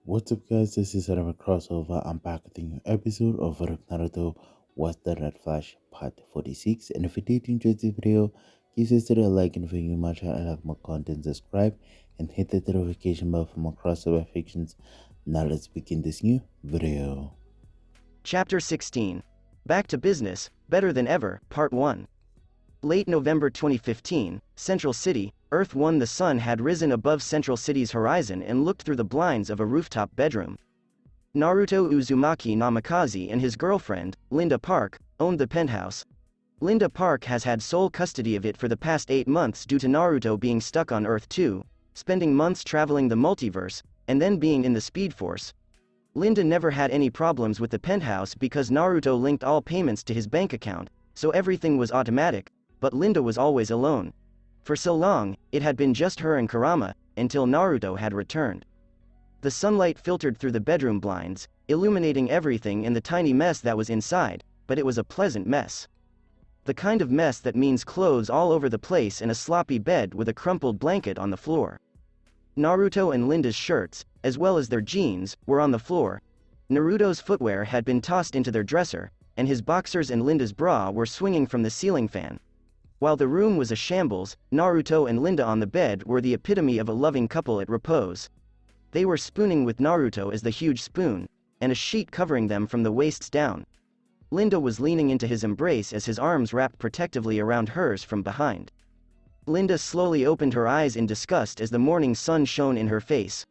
What's up, guys? This is another crossover. I'm back with a new episode of Naruto What's the Red Flash Part 46. And if you did enjoy this video, give this video a like, and if you much I like more content, subscribe and hit the notification bell for more crossover fictions. Now let's begin this new video. Chapter 16. Back to Business, Better Than Ever, Part 1. Late November 2015, Central City, Earth 1. The sun had risen above Central City's horizon and looked through the blinds of a rooftop bedroom. Naruto Uzumaki Namikaze and his girlfriend, Linda Park, owned the penthouse. Linda Park has had sole custody of it for the past 8 months due to Naruto being stuck on Earth 2, spending months traveling the multiverse, and then being in the Speed Force. Linda never had any problems with the penthouse because Naruto linked all payments to his bank account, so everything was automatic, but Linda was always alone. For so long, it had been just her and Kurama, until Naruto had returned. The sunlight filtered through the bedroom blinds, illuminating everything in the tiny mess that was inside, but it was a pleasant mess. The kind of mess that means clothes all over the place and a sloppy bed with a crumpled blanket on the floor. Naruto and Linda's shirts, as well as their jeans, were on the floor. Naruto's footwear had been tossed into their dresser, and his boxers and Linda's bra were swinging from the ceiling fan. While the room was a shambles, Naruto and Linda on the bed were the epitome of a loving couple at repose. They were spooning with Naruto as the huge spoon, and a sheet covering them from the waists down. Linda was leaning into his embrace as his arms wrapped protectively around hers from behind. Linda slowly opened her eyes in disgust as the morning sun shone in her face.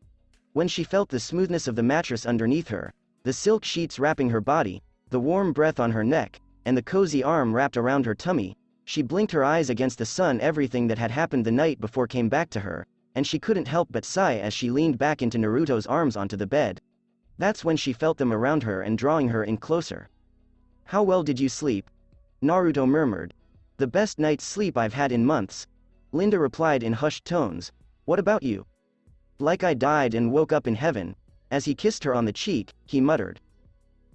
When she felt the smoothness of the mattress underneath her, the silk sheets wrapping her body, the warm breath on her neck, and the cozy arm wrapped around her tummy, she blinked her eyes against the sun. Everything that had happened the night before came back to her, and she couldn't help but sigh as she leaned back into Naruto's arms onto the bed. That's when she felt them around her and drawing her in closer. "How well did you sleep?" Naruto murmured. "The best night's sleep I've had in months." Linda replied in hushed tones. "What about you?" "Like I died and woke up in heaven." As he kissed her on the cheek, he muttered.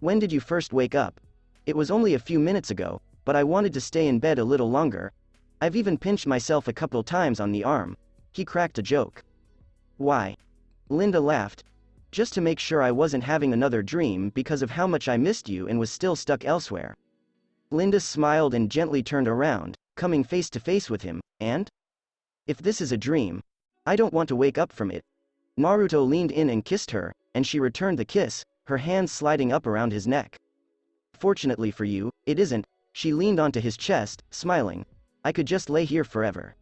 "When did you first wake up?" "It was only a few minutes ago, but I wanted to stay in bed a little longer. I've even pinched myself a couple times on the arm." He cracked a joke. "Why?" Linda laughed. "Just to make sure I wasn't having another dream because of how much I missed you and was still stuck elsewhere." Linda smiled and gently turned around, coming face to face with him. "And? If this is a dream, I don't want to wake up from it." Naruto leaned in and kissed her, and she returned the kiss, her hands sliding up around his neck. "Fortunately for you, it isn't." She leaned onto his chest, smiling. "I could just lay here forever."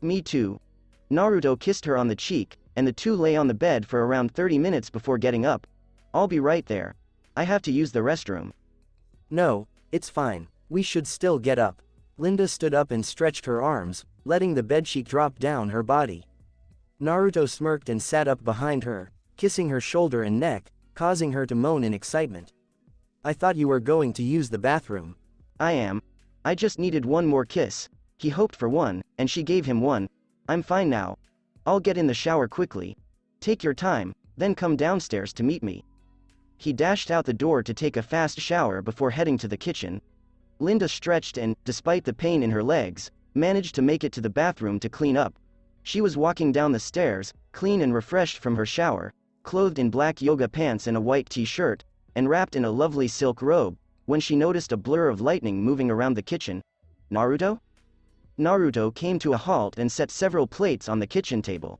"Me too." Naruto kissed her on the cheek, and the two lay on the bed for around 30 minutes before getting up. "I'll be right there. I have to use the restroom." "No, it's fine. We should still get up." Linda stood up and stretched her arms, letting the bedsheet drop down her body. Naruto smirked and sat up behind her, kissing her shoulder and neck, causing her to moan in excitement. "I thought you were going to use the bathroom." "I am. I just needed one more kiss." He hoped for one, and she gave him one. "I'm fine now. I'll get in the shower quickly." "Take your time, then come downstairs to meet me." He dashed out the door to take a fast shower before heading to the kitchen. Linda stretched and, despite the pain in her legs, managed to make it to the bathroom to clean up. She was walking down the stairs, clean and refreshed from her shower, clothed in black yoga pants and a white t-shirt, and wrapped in a lovely silk robe, when she noticed a blur of lightning moving around the kitchen. "Naruto?" Naruto came to a halt and set several plates on the kitchen table.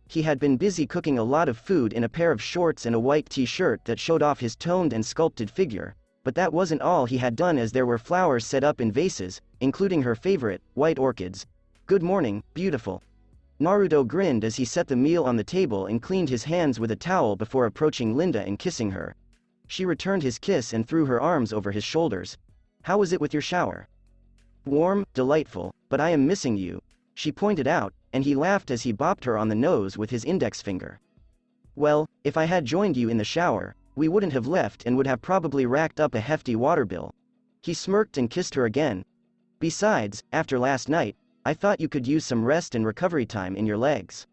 He had been busy cooking a lot of food in a pair of shorts and a white t-shirt that showed off his toned and sculpted figure, but that wasn't all he had done as there were flowers set up in vases, including her favorite, white orchids. "Good morning, beautiful." Naruto grinned as he set the meal on the table and cleaned his hands with a towel before approaching Linda and kissing her. She returned his kiss and threw her arms over his shoulders. "How was it with your shower?" "Warm, delightful, but I am missing you," she pointed out, and he laughed as he bopped her on the nose with his index finger. "Well, if I had joined you in the shower, we wouldn't have left and would have probably racked up a hefty water bill." He smirked and kissed her again. "Besides, after last night, I thought you could use some rest and recovery time in your legs."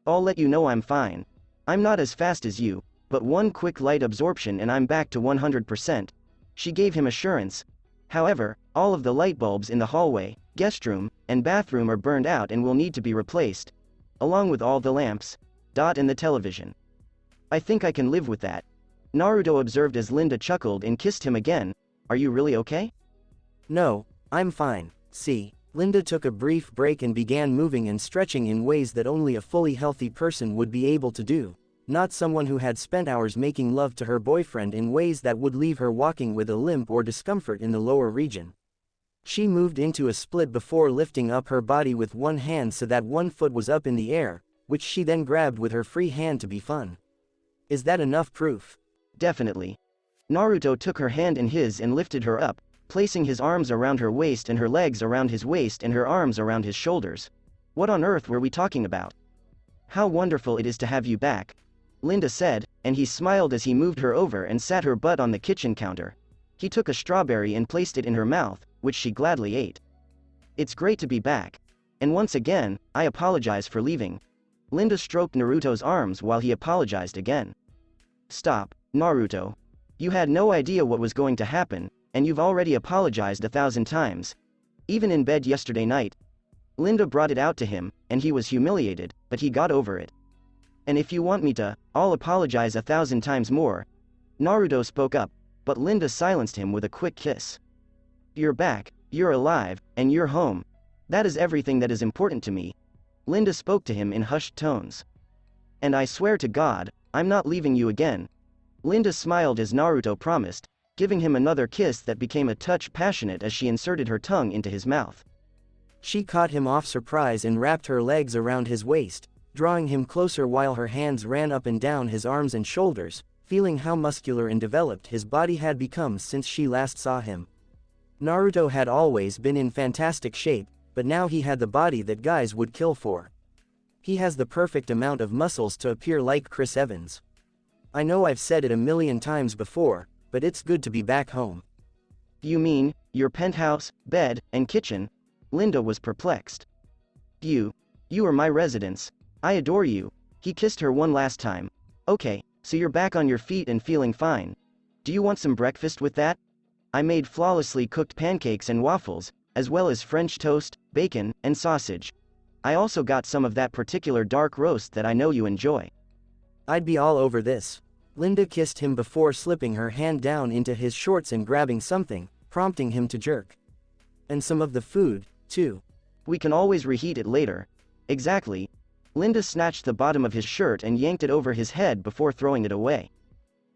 "I'll let you know I'm fine. I'm not as fast as you, but one quick light absorption and I'm back to 100%. She gave him assurance. "However, all of the light bulbs in the hallway, guest room, and bathroom are burned out and will need to be replaced. Along with all the lamps. And the television." I think I can live with that. Naruto observed as Linda chuckled and kissed him again. Are you really okay? No, I'm fine. See, Linda took a brief break and began moving and stretching in ways that only a fully healthy person would be able to do, not someone who had spent hours making love to her boyfriend in ways that would leave her walking with a limp or discomfort in the lower region. She moved into a split before lifting up her body with one hand so that one foot was up in the air, which she then grabbed with her free hand to be fun. Is that enough proof? Definitely. Naruto took her hand in his and lifted her up, placing his arms around her waist and her legs around his waist and her arms around his shoulders. What on earth were we talking about? How wonderful it is to have you back, Linda said, and he smiled as he moved her over and sat her butt on the kitchen counter. He took a strawberry and placed it in her mouth, which she gladly ate. It's great to be back. And once again, I apologize for leaving. Linda stroked Naruto's arms while he apologized again. Stop, Naruto. You had no idea what was going to happen, and you've already apologized 1,000 times. Even in bed yesterday night. Linda brought it out to him, and he was humiliated, but he got over it. And if you want me to, I'll apologize 1,000 times more. Naruto spoke up, but Linda silenced him with a quick kiss. You're back, you're alive, and you're home. That is everything that is important to me. Linda spoke to him in hushed tones. And I swear to God, I'm not leaving you again. Linda smiled as Naruto promised, giving him another kiss that became a touch passionate as she inserted her tongue into his mouth. She caught him off surprise and wrapped her legs around his waist, drawing him closer while her hands ran up and down his arms and shoulders, feeling how muscular and developed his body had become since she last saw him. Naruto had always been in fantastic shape, but now he had the body that guys would kill for. He has the perfect amount of muscles to appear like Chris Evans. I know I've said it a million times before, but it's good to be back home. You mean, your penthouse, bed, and kitchen? Linda was perplexed. You are my residence. I adore you. He kissed her one last time. Okay, so you're back on your feet and feeling fine. Do you want some breakfast with that? I made flawlessly cooked pancakes and waffles, as well as French toast, bacon, and sausage. I also got some of that particular dark roast that I know you enjoy. I'd be all over this. Linda kissed him before slipping her hand down into his shorts and grabbing something, prompting him to jerk. And some of the food, too. We can always reheat it later. Exactly. Linda snatched the bottom of his shirt and yanked it over his head before throwing it away.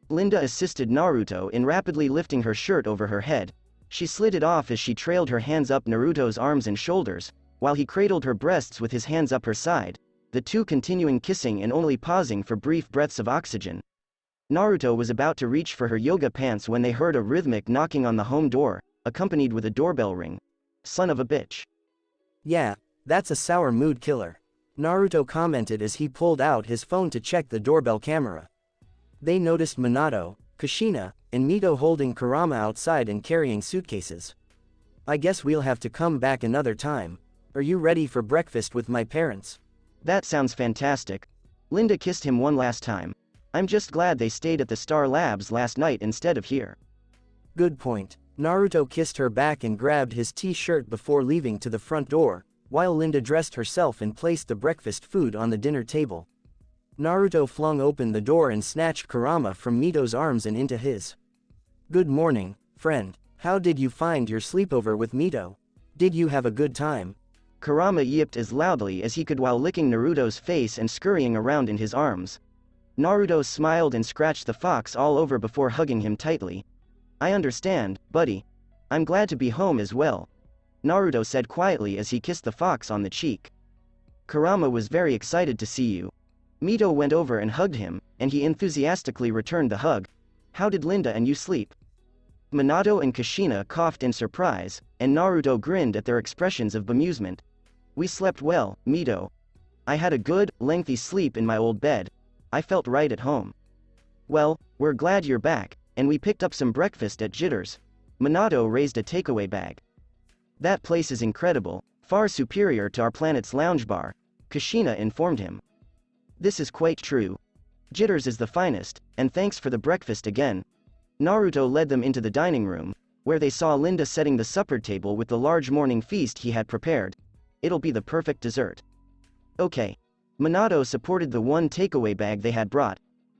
Linda assisted Naruto in rapidly lifting her shirt over her head. She slid it off as she trailed her hands up Naruto's arms and shoulders, while he cradled her breasts with his hands up her side, the two continuing kissing and only pausing for brief breaths of oxygen. Naruto was about to reach for her yoga pants when they heard a rhythmic knocking on the home door, accompanied with a doorbell ring. Son of a bitch. Yeah, that's a sour mood killer. Naruto commented as he pulled out his phone to check the doorbell camera. They noticed Minato, Kushina, and Mito holding Kurama outside and carrying suitcases. I guess we'll have to come back another time. Are you ready for breakfast with my parents? That sounds fantastic. Linda kissed him one last time. I'm just glad they stayed at the Star Labs last night instead of here. Good point. Naruto kissed her back and grabbed his t-shirt before leaving to the front door, while Linda dressed herself and placed the breakfast food on the dinner table. Naruto flung open the door and snatched Kurama from Mito's arms and into his. Good morning, friend. How did you find your sleepover with Mito? Did you have a good time? Kurama yipped as loudly as he could while licking Naruto's face and scurrying around in his arms. Naruto smiled and scratched the fox all over before hugging him tightly. I understand, buddy. I'm glad to be home as well, Naruto said quietly as he kissed the fox on the cheek. Kurama was very excited to see you. Mito went over and hugged him, and he enthusiastically returned the hug. How did Linda and you sleep? Minato and Kushina coughed in surprise, and Naruto grinned at their expressions of bemusement. We slept well, Mito. I had a good, lengthy sleep in my old bed. I felt right at home. Well, we're glad you're back, and we picked up some breakfast at Jitters. Minato raised a takeaway bag. That place is incredible, far superior to our planet's lounge bar, Kushina informed him. This is quite true. Jitters is the finest, and thanks for the breakfast again. Naruto led them into the dining room, where they saw Linda setting the supper table with the large morning feast he had prepared. It'll be the perfect dessert. Okay. Minato supported the one takeaway bag they had brought.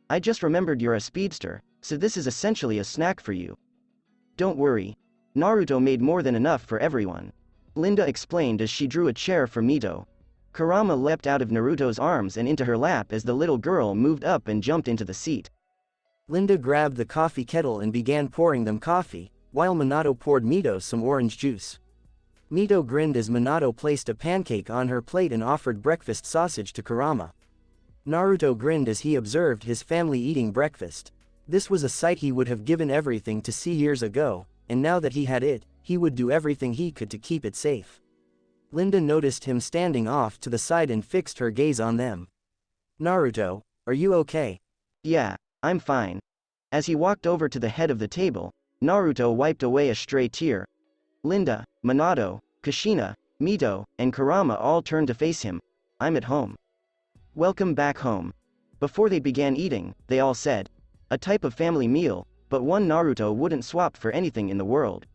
I just remembered you're a speedster, so this is essentially a snack for you. Don't worry. Naruto made more than enough for everyone. Linda explained as she drew a chair for Mito. Kurama leapt out of Naruto's arms and into her lap as the little girl moved up and jumped into the seat. Linda grabbed the coffee kettle and began pouring them coffee, while Minato poured Mito some orange juice. Mito grinned as Minato placed a pancake on her plate and offered breakfast sausage to Kurama. Naruto grinned as he observed his family eating breakfast. This was a sight he would have given everything to see years ago, and now that he had it, he would do everything he could to keep it safe. Linda noticed him standing off to the side and fixed her gaze on them. Naruto, are you okay? Yeah, I'm fine. As he walked over to the head of the table, Naruto wiped away a stray tear. Linda, Minato, Kushina, Mito, and Kurama all turned to face him. I'm at home. Welcome back home. Before they began eating, they all said, a type of family meal, but one Naruto wouldn't swap for anything in the world.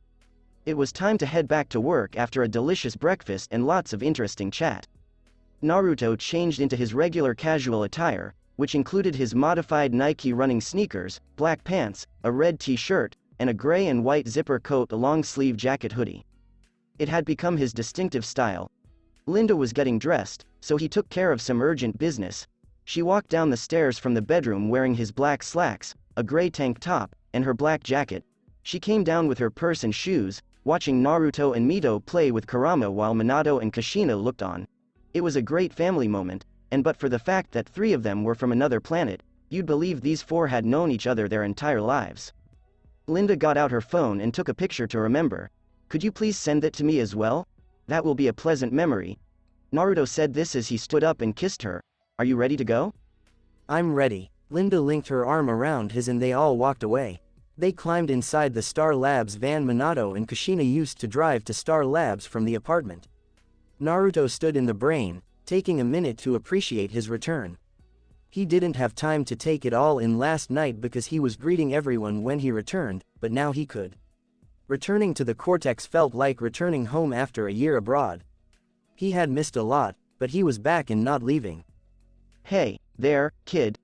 It was time to head back to work after a delicious breakfast and lots of interesting chat. Naruto changed into his regular casual attire, which included his modified Nike running sneakers, black pants, a red t-shirt, and a gray and white zipper coat, a long-sleeve jacket hoodie. It had become his distinctive style. Linda was getting dressed, so he took care of some urgent business. She walked down the stairs from the bedroom wearing his black slacks, a gray tank top, and her black jacket. She came down with her purse and shoes, watching Naruto and Mito play with Kurama while Minato and Kushina looked on. It was a great family moment, and but for the fact that 3 of them were from another planet, you'd believe these 4 had known each other their entire lives. Linda got out her phone and took a picture to remember. Could you please send it to me as well? That will be a pleasant memory. Naruto said this as he stood up and kissed her. Are you ready to go? I'm ready. Linda linked her arm around his and they all walked away. They climbed inside the Star Labs van Minato and Kushina used to drive to Star Labs from the apartment. Naruto stood in the brain, taking a minute to appreciate his return. He didn't have time to take it all in last night because he was greeting everyone when he returned, but now he could. Returning to the Cortex felt like returning home after a year abroad. He had missed a lot, but he was back and not leaving. Hey, there, kid.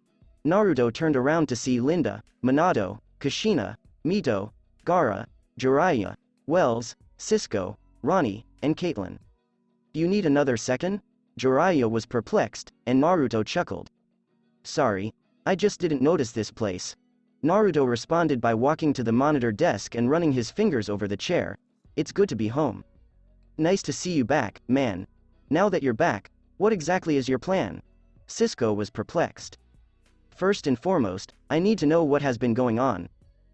Naruto turned around to see Linda, Minato, Kushina, Mito, Gaara, Jiraiya, Wells, Cisco, Ronnie, and Caitlin. You need another second? Jiraiya was perplexed, and Naruto chuckled. Sorry, I just didn't notice this place. Naruto responded by walking to the monitor desk and running his fingers over the chair. It's good to be home. Nice to see you back, man. Now that you're back, what exactly is your plan? Cisco was perplexed. First and foremost, I need to know what has been going on.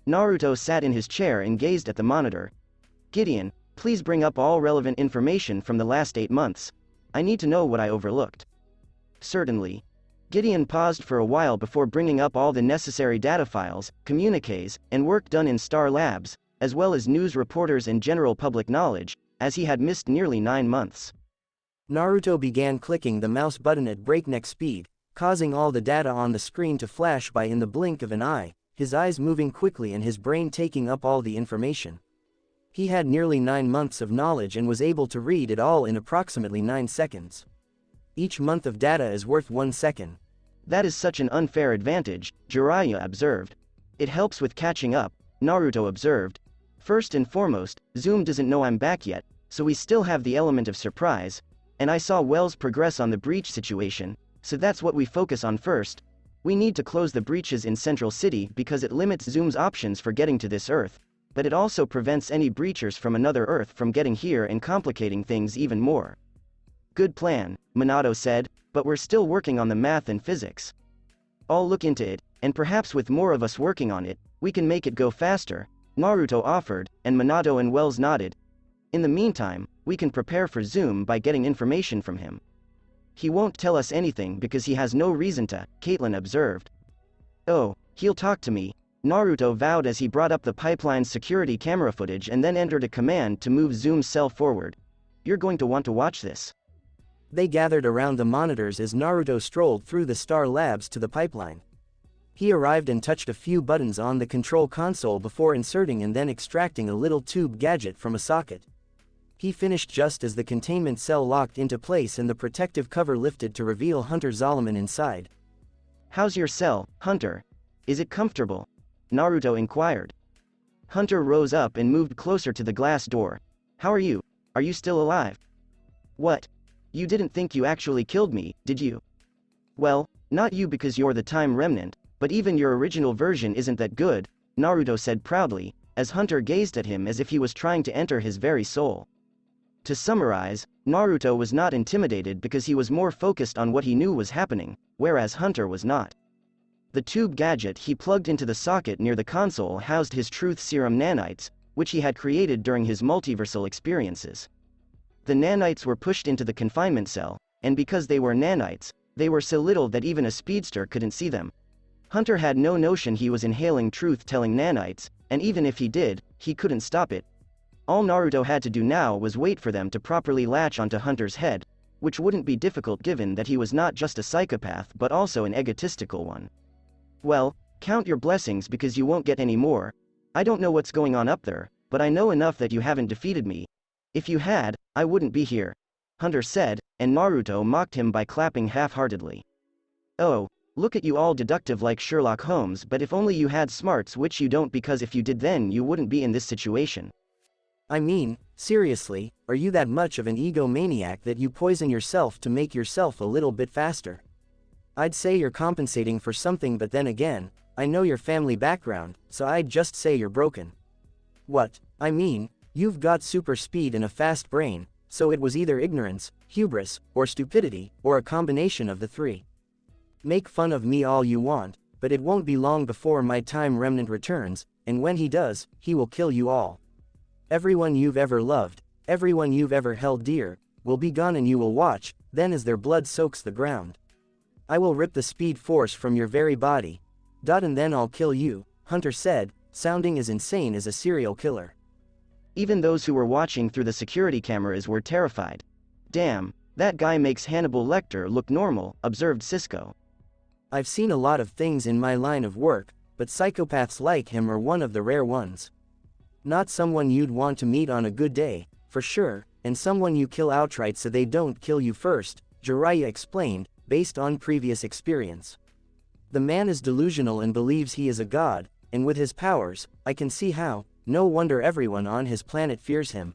Naruto sat in his chair and gazed at the monitor. Gideon, please bring up all relevant information from the last 8 months. I need to know what I overlooked. Certainly. Gideon paused for a while before bringing up all the necessary data files, communiques, and work done in Star Labs, as well as news reporters and general public knowledge, as he had missed nearly 9 months. Naruto began clicking the mouse button at breakneck speed, causing all the data on the screen to flash by in the blink of an eye, his eyes moving quickly and his brain taking up all the information. He had nearly 9 months of knowledge and was able to read it all in approximately 9 seconds. Each month of data is worth 1 second. That is such an unfair advantage, Jiraiya observed. It helps with catching up, Naruto observed. First and foremost, Zoom doesn't know I'm back yet, so we still have the element of surprise, and I saw Wells progress on the breach situation, so that's what we focus on first. We need to close the breaches in Central City because it limits Zoom's options for getting to this Earth, but it also prevents any breachers from another Earth from getting here and complicating things even more. Good plan, Minato said, but we're still working on the math and physics. I'll look into it, and perhaps with more of us working on it, we can make it go faster, Naruto offered, and Minato and Wells nodded. In the meantime, we can prepare for Zoom by getting information from him. He won't tell us anything because he has no reason to, Caitlin observed. Oh, he'll talk to me, Naruto vowed as he brought up the pipeline's security camera footage and then entered a command to move Zoom's cell forward. You're going to want to watch this. They gathered around the monitors as Naruto strolled through the Star Labs to the pipeline. He arrived and touched a few buttons on the control console before inserting and then extracting a little tube gadget from a socket. He finished just as the containment cell locked into place and the protective cover lifted to reveal Hunter Zolomon inside. How's your cell, Hunter? Is it comfortable? Naruto inquired. Hunter rose up and moved closer to the glass door. How are you? Are you still alive? What? You didn't think you actually killed me, did you? Well, not you because you're the time remnant, but even your original version isn't that good, Naruto said proudly, as Hunter gazed at him as if he was trying to enter his very soul. To summarize, Naruto was not intimidated because he was more focused on what he knew was happening, whereas Hunter was not. The tube gadget he plugged into the socket near the console housed his truth serum nanites, which he had created during his multiversal experiences. The nanites were pushed into the confinement cell, and because they were nanites, they were so little that even a speedster couldn't see them. Hunter had no notion he was inhaling truth-telling nanites, and even if he did, he couldn't stop it. All Naruto had to do now was wait for them to properly latch onto Hunter's head, which wouldn't be difficult given that he was not just a psychopath but also an egotistical one. Well, count your blessings because you won't get any more. I don't know what's going on up there, but I know enough that you haven't defeated me. If you had, I wouldn't be here, Hunter said, and Naruto mocked him by clapping half-heartedly. Oh, look at you all deductive like Sherlock Holmes, but if only you had smarts, which you don't, because if you did then you wouldn't be in this situation. I mean, seriously, are you that much of an egomaniac that you poison yourself to make yourself a little bit faster? I'd say you're compensating for something, but then again, I know your family background, so I'd just say you're broken. What? I mean, you've got super speed and a fast brain, so it was either ignorance, hubris, or stupidity, or a combination of the three. Make fun of me all you want, but it won't be long before my time remnant returns, and when he does, he will kill you all. Everyone you've ever loved, everyone you've ever held dear, will be gone, and you will watch, then as their blood soaks the ground. I will rip the speed force from your very body. And then I'll kill you, Hunter said, sounding as insane as a serial killer. Even those who were watching through the security cameras were terrified. Damn, that guy makes Hannibal Lecter look normal, observed Cisco. I've seen a lot of things in my line of work, but psychopaths like him are one of the rare ones. Not someone you'd want to meet on a good day, for sure, and someone you kill outright so they don't kill you first, Jiraiya explained, based on previous experience. The man is delusional and believes he is a god, and with his powers, I can see how. No wonder everyone on his planet fears him.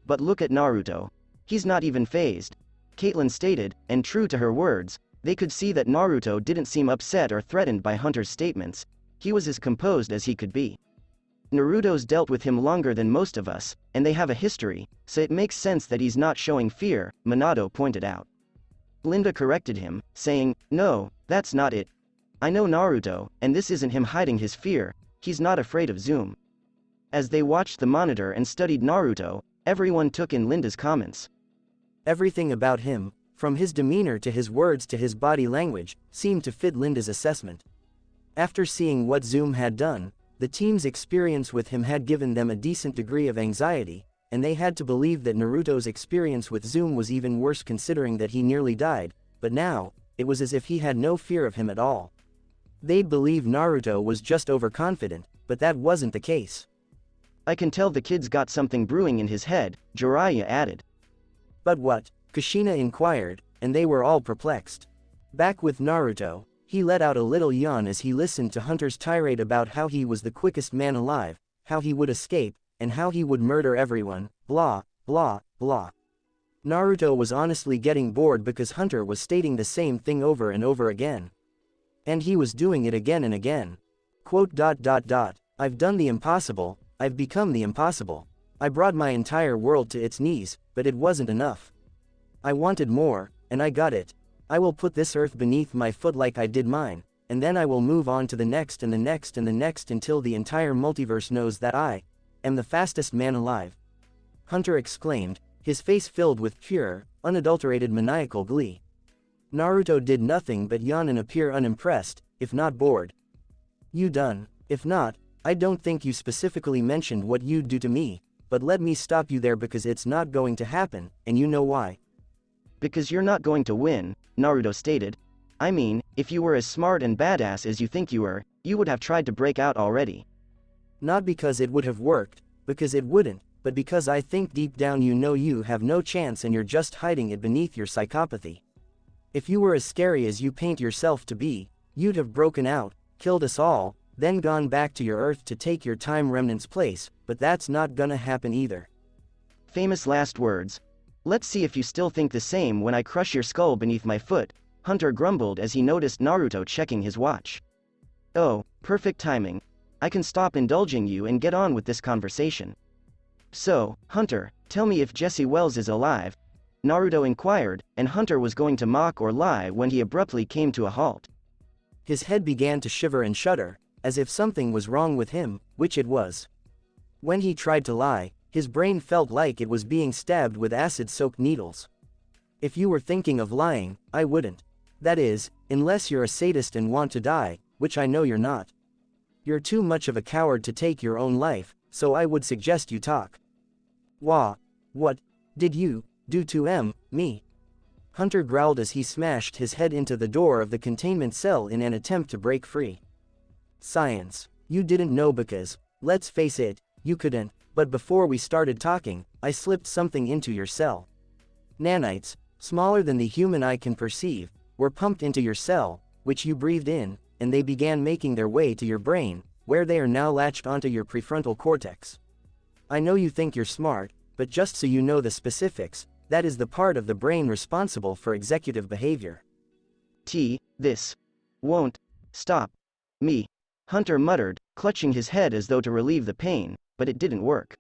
But look at Naruto. He's not even fazed, Caitlin stated, and true to her words, they could see that Naruto didn't seem upset or threatened by Hunter's statements. He was as composed as he could be. Naruto's dealt with him longer than most of us, and they have a history, so it makes sense that he's not showing fear, Minato pointed out. Linda corrected him, saying, no, that's not it. I know Naruto, and this isn't him hiding his fear, he's not afraid of Zoom. As they watched the monitor and studied Naruto, everyone took in Linda's comments. Everything about him, from his demeanor to his words to his body language, seemed to fit Linda's assessment. After seeing what Zoom had done, the team's experience with him had given them a decent degree of anxiety, and they had to believe that Naruto's experience with Zoom was even worse considering that he nearly died, but now, it was as if he had no fear of him at all. They'd believe Naruto was just overconfident, but that wasn't the case. I can tell the kid's got something brewing in his head, Jiraiya added. But what? Kushina inquired, and they were all perplexed. Back with Naruto, he let out a little yawn as he listened to Hunter's tirade about how he was the quickest man alive, how he would escape, and how he would murder everyone, blah, blah, blah. Naruto was honestly getting bored because Hunter was stating the same thing over and over again. And he was doing it again and again. Quote, I've done the impossible, I've become the impossible. I brought my entire world to its knees, but it wasn't enough. I wanted more, and I got it. I will put this earth beneath my foot like I did mine, and then I will move on to the next and the next and the next until the entire multiverse knows that I am the fastest man alive. Hunter exclaimed, his face filled with pure, unadulterated maniacal glee. Naruto did nothing but yawn and appear unimpressed, if not bored. You done? If not, I don't think you specifically mentioned what you'd do to me, but let me stop you there because it's not going to happen, and you know why. Because you're not going to win, Naruto stated. I mean, if you were as smart and badass as you think you were, you would have tried to break out already. Not because it would have worked, because it wouldn't, but because I think deep down you know you have no chance and you're just hiding it beneath your psychopathy. If you were as scary as you paint yourself to be, you'd have broken out, killed us all, then gone back to your Earth to take your Time Remnant's place, but that's not gonna happen either. Famous last words. Let's see if you still think the same when I crush your skull beneath my foot, Hunter grumbled as he noticed Naruto checking his watch. Oh, perfect timing. I can stop indulging you and get on with this conversation. So, Hunter, tell me if Jesse Wells is alive, Naruto inquired, and Hunter was going to mock or lie when he abruptly came to a halt. His head began to shiver and shudder, as if something was wrong with him, which it was. When he tried to lie, his brain felt like it was being stabbed with acid-soaked needles. If you were thinking of lying, I wouldn't. That is, unless you're a sadist and want to die, which I know you're not. You're too much of a coward to take your own life, so I would suggest you talk. Wah. What did you do to me? Hunter growled as he smashed his head into the door of the containment cell in an attempt to break free. Science. You didn't know because, let's face it, you couldn't, but before we started talking, I slipped something into your cell. Nanites, smaller than the human eye can perceive, were pumped into your cell, which you breathed in, and they began making their way to your brain, where they are now latched onto your prefrontal cortex. I know you think you're smart, but just so you know the specifics, that is the part of the brain responsible for executive behavior. This won't stop me, Hunter muttered, clutching his head as though to relieve the pain, but it didn't work.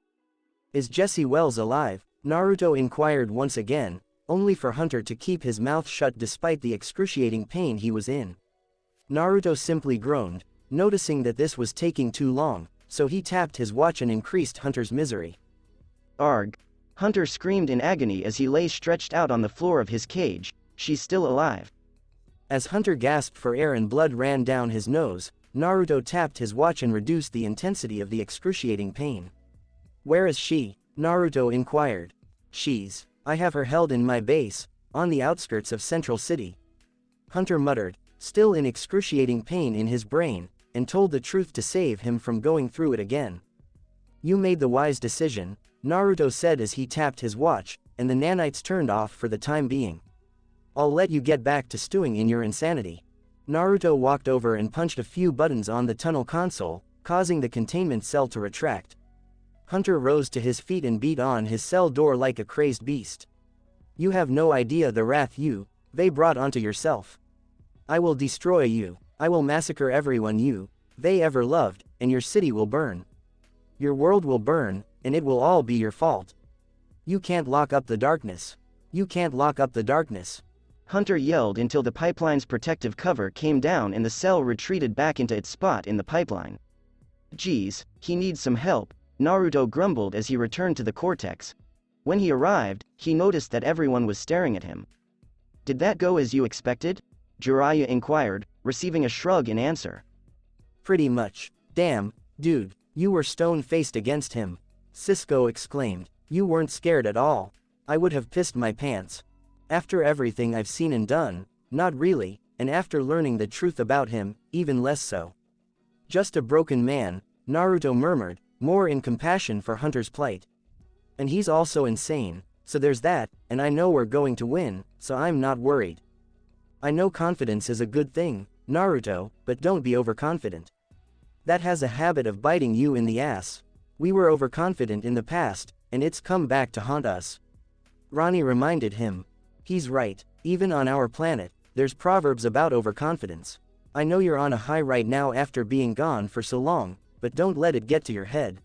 Is Jesse Wells alive? Naruto inquired once again, only for Hunter to keep his mouth shut despite the excruciating pain he was in. Naruto simply groaned, noticing that this was taking too long, so he tapped his watch and increased Hunter's misery. Arg! Hunter screamed in agony as he lay stretched out on the floor of his cage. She's still alive. As Hunter gasped for air and blood ran down his nose, Naruto tapped his watch and reduced the intensity of the excruciating pain. Where is she? Naruto inquired. I have her held in my base, on the outskirts of Central City. Hunter muttered, still in excruciating pain in his brain, and told the truth to save him from going through it again. You made the wise decision, Naruto said as he tapped his watch, and the nanites turned off for the time being. I'll let you get back to stewing in your insanity. Naruto walked over and punched a few buttons on the tunnel console, causing the containment cell to retract. Hunter rose to his feet and beat on his cell door like a crazed beast. You have no idea the wrath they brought onto yourself. I will destroy you, I will massacre everyone they ever loved, and your city will burn. Your world will burn, and it will all be your fault. You can't lock up the darkness. You can't lock up the darkness. Hunter yelled until the pipeline's protective cover came down and the cell retreated back into its spot in the pipeline. Geez, he needs some help, Naruto grumbled as he returned to the cortex. When he arrived, he noticed that everyone was staring at him. Did that go as you expected? Jiraiya inquired, receiving a shrug in answer. Pretty much. Damn, dude, you were stone-faced against him. Cisco exclaimed. You weren't scared at all. I would have pissed my pants. After everything I've seen and done, not really, and after learning the truth about him, even less so. Just a broken man, Naruto murmured, more in compassion for Hunter's plight. And he's also insane, so there's that, and I know we're going to win, so I'm not worried. I know confidence is a good thing, Naruto, but don't be overconfident. That has a habit of biting you in the ass. We were overconfident in the past, and it's come back to haunt us. Ronnie reminded him. He's right, even on our planet, there's proverbs about overconfidence. I know you're on a high right now after being gone for so long, but don't let it get to your head.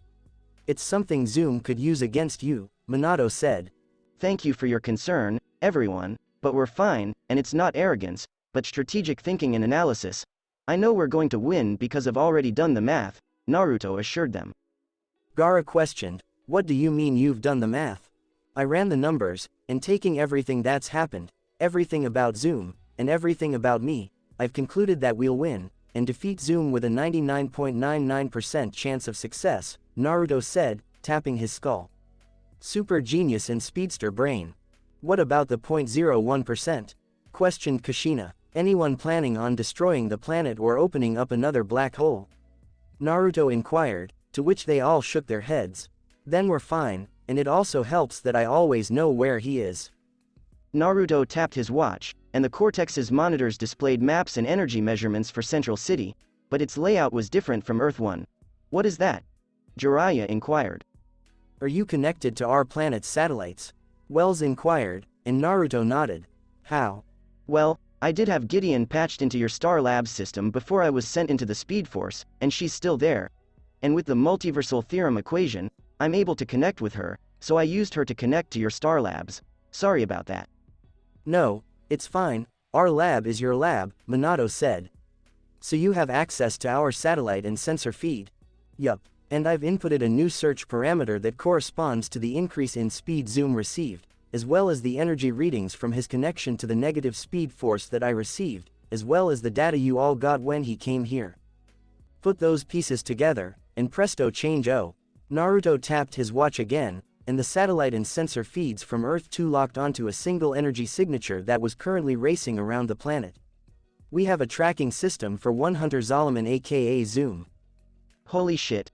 It's something Zoom could use against you, Minato said. Thank you for your concern, everyone, but we're fine, and it's not arrogance, but strategic thinking and analysis. I know we're going to win because I've already done the math, Naruto assured them. Gaara questioned, what do you mean you've done the math? I ran the numbers, and taking everything that's happened, everything about Zoom, and everything about me, I've concluded that we'll win, and defeat Zoom with a 99.99% chance of success, Naruto said, tapping his skull. Super genius and speedster brain. What about the 0.01%? Questioned Kushina. Anyone planning on destroying the planet or opening up another black hole? Naruto inquired, to which they all shook their heads. Then we're fine, and it also helps that I always know where he is. Naruto tapped his watch, and the Cortex's monitors displayed maps and energy measurements for Central City, but its layout was different from Earth 1. What is that? Jiraiya inquired. Are you connected to our planet's satellites? Wells inquired, and Naruto nodded. How? Well, I did have Gideon patched into your Star Labs system before I was sent into the Speed Force, and she's still there. And with the multiversal theorem equation, I'm able to connect with her, so I used her to connect to your Star Labs. Sorry about that. No, it's fine, our lab is your lab, Minato said. So you have access to our satellite and sensor feed? Yup, and I've inputted a new search parameter that corresponds to the increase in speed Zoom received, as well as the energy readings from his connection to the negative speed force that I received, as well as the data you all got when he came here. Put those pieces together, and presto change-o. Naruto tapped his watch again, and the satellite and sensor feeds from Earth 2 locked onto a single energy signature that was currently racing around the planet. We have a tracking system for 100 Zolomon aka Zoom. Holy shit.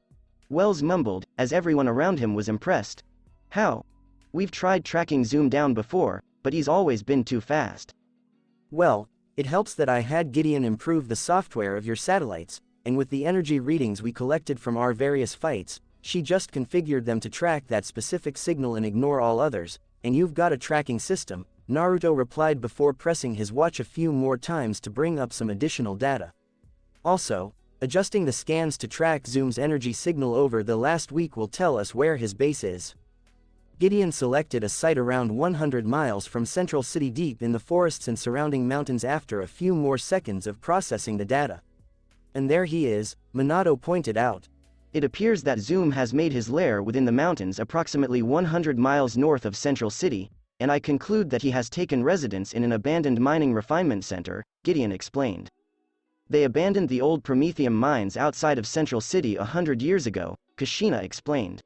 Wells mumbled, as everyone around him was impressed. How? We've tried tracking Zoom down before, but he's always been too fast. Well, it helps that I had Gideon improve the software of your satellites, and with the energy readings we collected from our various fights, she just configured them to track that specific signal and ignore all others, and you've got a tracking system, Naruto replied before pressing his watch a few more times to bring up some additional data. Also, adjusting the scans to track Zoom's energy signal over the last week will tell us where his base is. Gideon selected a site around 100 miles from Central City deep in the forests and surrounding mountains after a few more seconds of processing the data. And there he is, Minato pointed out. It appears that Zoom has made his lair within the mountains approximately 100 miles north of Central City, and I conclude that he has taken residence in an abandoned mining refinement center, Gideon explained. They abandoned the old Promethium mines outside of Central City 100 years ago, Kushina explained.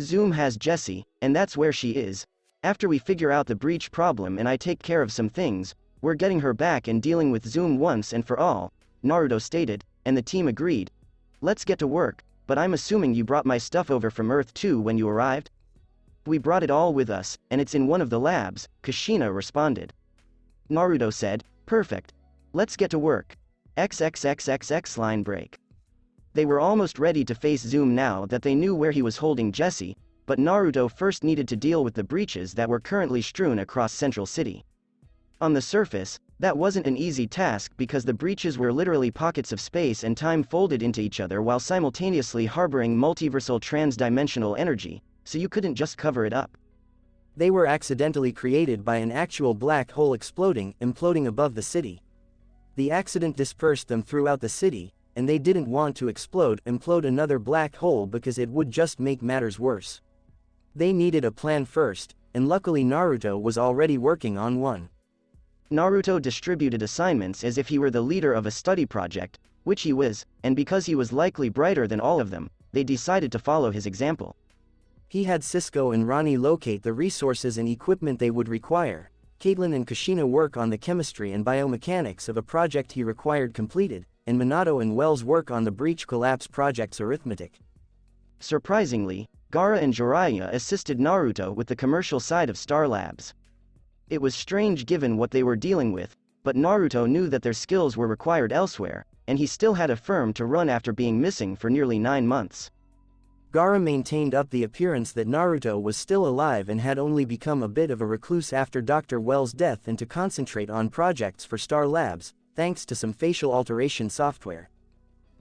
Zoom has Jessie, and that's where she is. After we figure out the breach problem and I take care of some things, we're getting her back and dealing with Zoom once and for all, Naruto stated, and the team agreed. Let's get to work. But I'm assuming you brought my stuff over from Earth 2 when you arrived? We brought it all with us, and it's in one of the labs, Kushina responded. Naruto said, perfect. Let's get to work. XXXXX line break. They were almost ready to face Zoom now that they knew where he was holding Jessie, but Naruto first needed to deal with the breaches that were currently strewn across Central City. On the surface, that wasn't an easy task because the breaches were literally pockets of space and time folded into each other while simultaneously harboring multiversal trans-dimensional energy, so you couldn't just cover it up. They were accidentally created by an actual black hole imploding above the city. The accident dispersed them throughout the city, and they didn't want to implode another black hole because it would just make matters worse. They needed a plan first, and luckily Naruto was already working on one. Naruto distributed assignments as if he were the leader of a study project, which he was, and because he was likely brighter than all of them, they decided to follow his example. He had Cisco and Ronnie locate the resources and equipment they would require, Caitlin and Kushina work on the chemistry and biomechanics of a project he required completed, and Minato and Wells work on the breach collapse project's arithmetic. Surprisingly, Gaara and Jiraiya assisted Naruto with the commercial side of Star Labs. It was strange given what they were dealing with, but Naruto knew that their skills were required elsewhere, and he still had a firm to run after being missing for nearly 9 months. Gaara maintained up the appearance that Naruto was still alive and had only become a bit of a recluse after Dr. Wells' death and to concentrate on projects for Star Labs, thanks to some facial alteration software.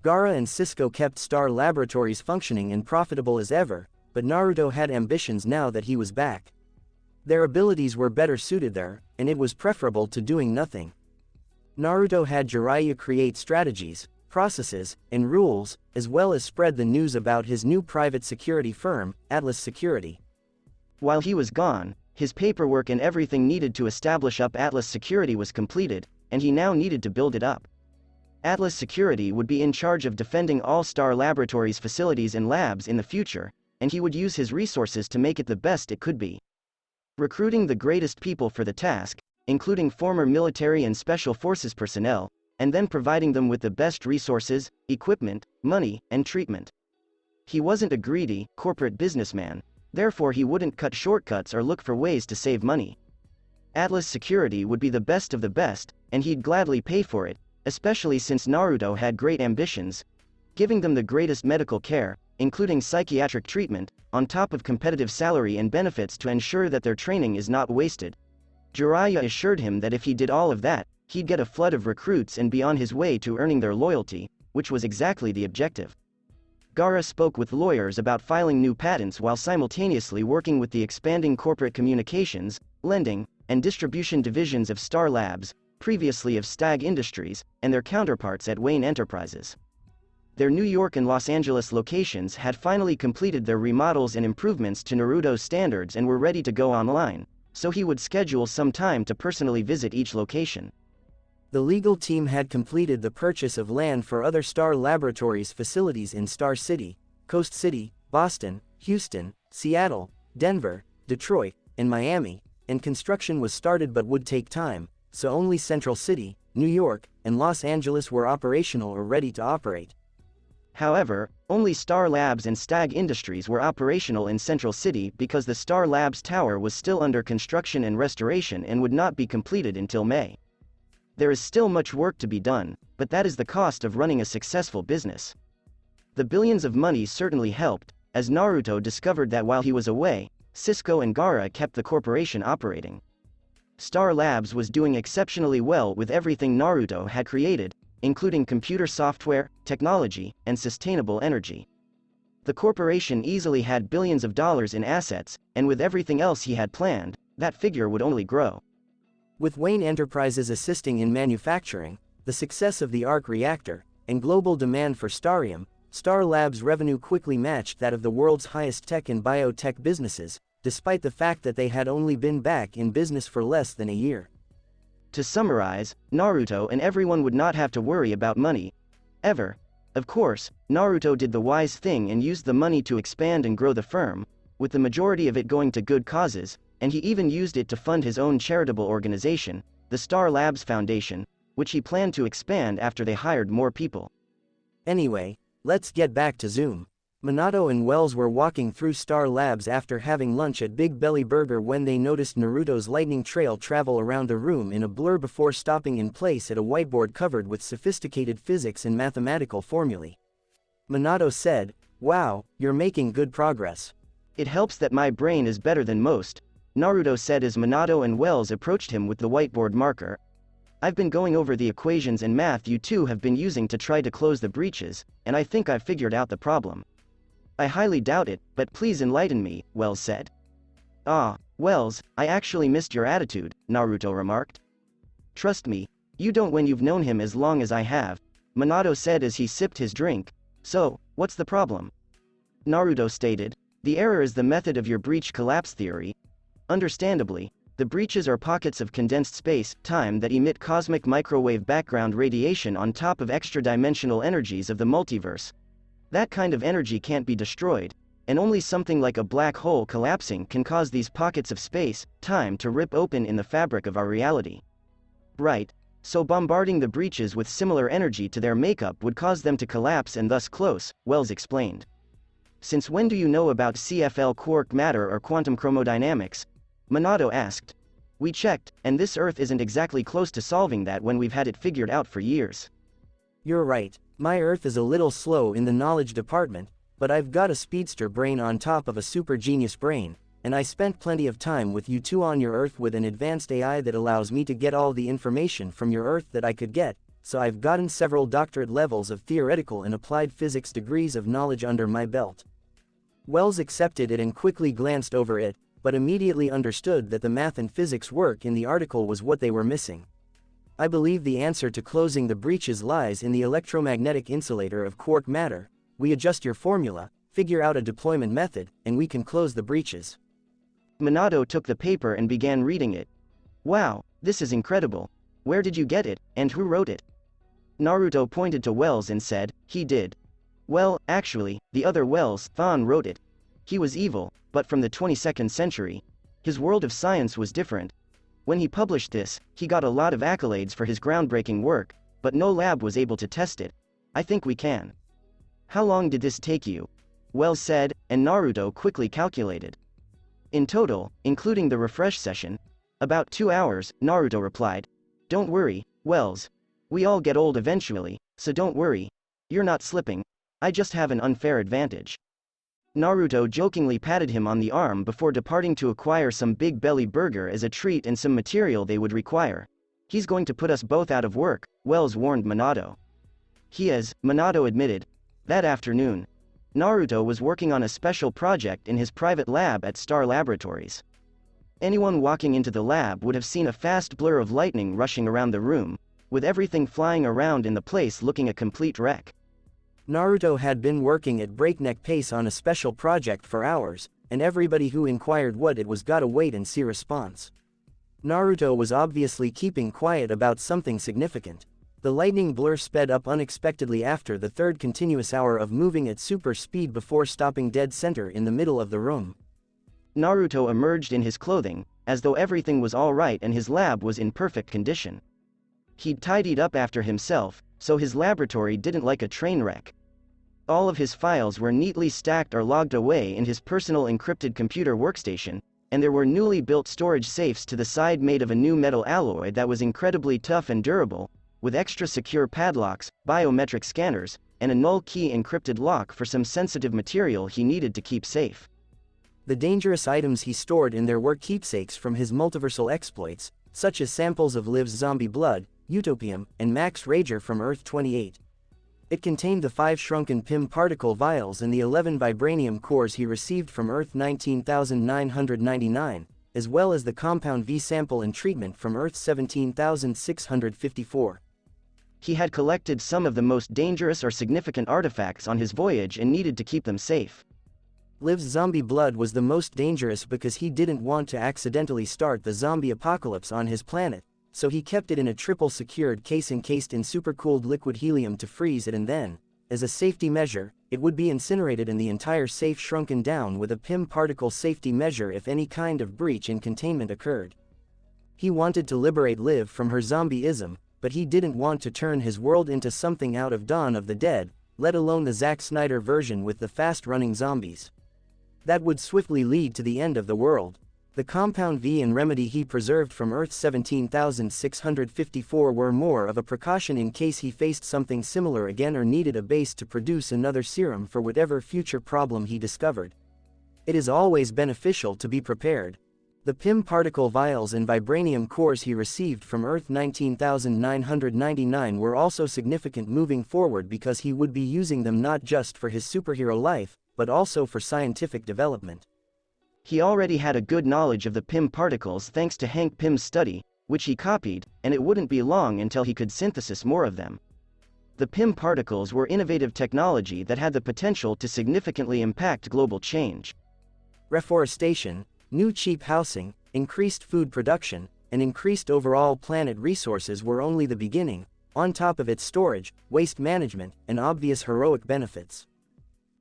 Gaara and Cisco kept Star Laboratories functioning and profitable as ever, but Naruto had ambitions now that he was back. Their abilities were better suited there, and it was preferable to doing nothing. Naruto had Jiraiya create strategies, processes, and rules, as well as spread the news about his new private security firm, Atlas Security. While he was gone, his paperwork and everything needed to establish up Atlas Security was completed, and he now needed to build it up. Atlas Security would be in charge of defending all Star Laboratories facilities and labs in the future, and he would use his resources to make it the best it could be. Recruiting the greatest people for the task, including former military and special forces personnel, and then providing them with the best resources, equipment, money, and treatment. He wasn't a greedy, corporate businessman, therefore he wouldn't cut shortcuts or look for ways to save money. Atlas security would be the best of the best, and he'd gladly pay for it, especially since Naruto had great ambitions, giving them the greatest medical care, including psychiatric treatment, on top of competitive salary and benefits to ensure that their training is not wasted. Jiraiya assured him that if he did all of that, he'd get a flood of recruits and be on his way to earning their loyalty, which was exactly the objective. Gaara spoke with lawyers about filing new patents while simultaneously working with the expanding corporate communications, lending, and distribution divisions of Star Labs, previously of Stag Industries, and their counterparts at Wayne Enterprises. Their New York and Los Angeles locations had finally completed their remodels and improvements to Naruto's standards and were ready to go online, so he would schedule some time to personally visit each location. The legal team had completed the purchase of land for other Star Laboratories facilities in Star City, Coast City, Boston, Houston, Seattle, Denver, Detroit, and Miami, and construction was started but would take time, so only Central City, New York, and Los Angeles were operational or ready to operate. However, only Star Labs and Stag Industries were operational in Central City because the Star Labs tower was still under construction and restoration and would not be completed until May. There is still much work to be done, but that is the cost of running a successful business. The billions of money certainly helped, as Naruto discovered that while he was away, Cisco and Gaara kept the corporation operating. Star Labs was doing exceptionally well with everything Naruto had created, including computer software, technology, and sustainable energy. The corporation easily had billions of dollars in assets, and with everything else he had planned, that figure would only grow. With Wayne Enterprises assisting in manufacturing, the success of the arc reactor, and global demand for Starium, Star Labs' revenue quickly matched that of the world's highest tech and biotech businesses, despite the fact that they had only been back in business for less than a year. To summarize, Naruto and everyone would not have to worry about money. Ever. Of course, Naruto did the wise thing and used the money to expand and grow the firm, with the majority of it going to good causes, and he even used it to fund his own charitable organization, the Star Labs Foundation, which he planned to expand after they hired more people. Anyway, let's get back to Zoom. Minato and Wells were walking through Star Labs after having lunch at Big Belly Burger when they noticed Naruto's lightning trail travel around the room in a blur before stopping in place at a whiteboard covered with sophisticated physics and mathematical formulae. Minato said, "Wow, you're making good progress." "It helps that my brain is better than most," Naruto said as Minato and Wells approached him with the whiteboard marker. "I've been going over the equations and math you two have been using to try to close the breaches, and I think I've figured out the problem." "I highly doubt it, but please enlighten me," Wells said. "Ah, Wells, I actually missed your attitude," Naruto remarked. "Trust me, you don't when you've known him as long as I have," Minato said as he sipped his drink. "So, what's the problem?" Naruto stated, "The error is the method of your breach collapse theory. Understandably, the breaches are pockets of condensed space-time that emit cosmic microwave background radiation on top of extra-dimensional energies of the multiverse. That kind of energy can't be destroyed, and only something like a black hole collapsing can cause these pockets of space-time to rip open in the fabric of our reality." "Right. So bombarding the breaches with similar energy to their makeup would cause them to collapse and thus close," Wells explained. "Since when do you know about CFL quark matter or quantum chromodynamics?" Minato asked. "We checked, and this Earth isn't exactly close to solving that when we've had it figured out for years." "You're right, my Earth is a little slow in the knowledge department, but I've got a speedster brain on top of a super genius brain, and I spent plenty of time with you two on your Earth with an advanced AI that allows me to get all the information from your Earth that I could get, so I've gotten several doctorate levels of theoretical and applied physics degrees of knowledge under my belt." Wells accepted it and quickly glanced over it, but immediately understood that the math and physics work in the article was what they were missing. "I believe the answer to closing the breaches lies in the electromagnetic insulator of quark matter. We adjust your formula, figure out a deployment method, and we can close the breaches." Minato took the paper and began reading it. "Wow, this is incredible. Where did you get it, and who wrote it?" Naruto pointed to Wells and said, "He did." "Well, actually, the other Wells, Thon, wrote it. He was evil, but from the 22nd century. His world of science was different. When he published this, he got a lot of accolades for his groundbreaking work, but no lab was able to test it. I think we can." "How long did this take you?" Wells said, and Naruto quickly calculated. "In total, including the refresh session, About 2 hours, Naruto replied. Don't worry, Wells. We all get old eventually, so don't worry. You're not slipping. I just have an unfair advantage. Naruto jokingly patted him on the arm before departing to acquire some Big Belly burger as a treat and some material they would require. He's going to put us both out of work, Wells warned Minato. He is, Minato admitted. That afternoon, Naruto was working on a special project in his private lab at Star Laboratories. Anyone walking into the lab would have seen a fast blur of lightning rushing around the room, with everything flying around in the place looking a complete wreck. Naruto had been working at breakneck pace on a special project for hours, and everybody who inquired what it was got a wait-and-see response. Naruto was obviously keeping quiet about something significant. The lightning blur sped up unexpectedly after the third continuous hour of moving at super speed before stopping dead center in the middle of the room. Naruto emerged in his clothing, as though everything was all right and his lab was in perfect condition. He'd tidied up after himself, so his laboratory didn't like a train wreck. All of his files were neatly stacked or logged away in his personal encrypted computer workstation, and there were newly built storage safes to the side made of a new metal alloy that was incredibly tough and durable, with extra secure padlocks, biometric scanners, and a null key encrypted lock for some sensitive material he needed to keep safe. The dangerous items he stored in there were keepsakes from his multiversal exploits, such as samples of Liv's zombie blood, Utopium, and Max Rager from Earth-28. It contained the 5 shrunken PIM particle vials and the 11 vibranium cores he received from Earth-19,999, as well as the compound V sample and treatment from Earth-17,654. He had collected some of the most dangerous or significant artifacts on his voyage and needed to keep them safe. Liv's zombie blood was the most dangerous because he didn't want to accidentally start the zombie apocalypse on his planet, so he kept it in a triple secured case encased in supercooled liquid helium to freeze it, and then, as a safety measure, it would be incinerated and the entire safe shrunken down with a PIM particle safety measure if any kind of breach in containment occurred. He wanted to liberate Liv from her zombieism, but he didn't want to turn his world into something out of Dawn of the Dead, let alone the Zack Snyder version with the fast-running zombies. That would swiftly lead to the end of the world. The compound V and remedy he preserved from Earth 17,654 were more of a precaution in case he faced something similar again or needed a base to produce another serum for whatever future problem he discovered. It is always beneficial to be prepared. The PIM particle vials and vibranium cores he received from Earth 19,999 were also significant moving forward because he would be using them not just for his superhero life, but also for scientific development. He already had a good knowledge of the PIM particles thanks to Hank Pym's study, which he copied, and it wouldn't be long until he could synthesize more of them. The PIM particles were innovative technology that had the potential to significantly impact global change. Reforestation, new cheap housing, increased food production, and increased overall planet resources were only the beginning, on top of its storage, waste management, and obvious heroic benefits.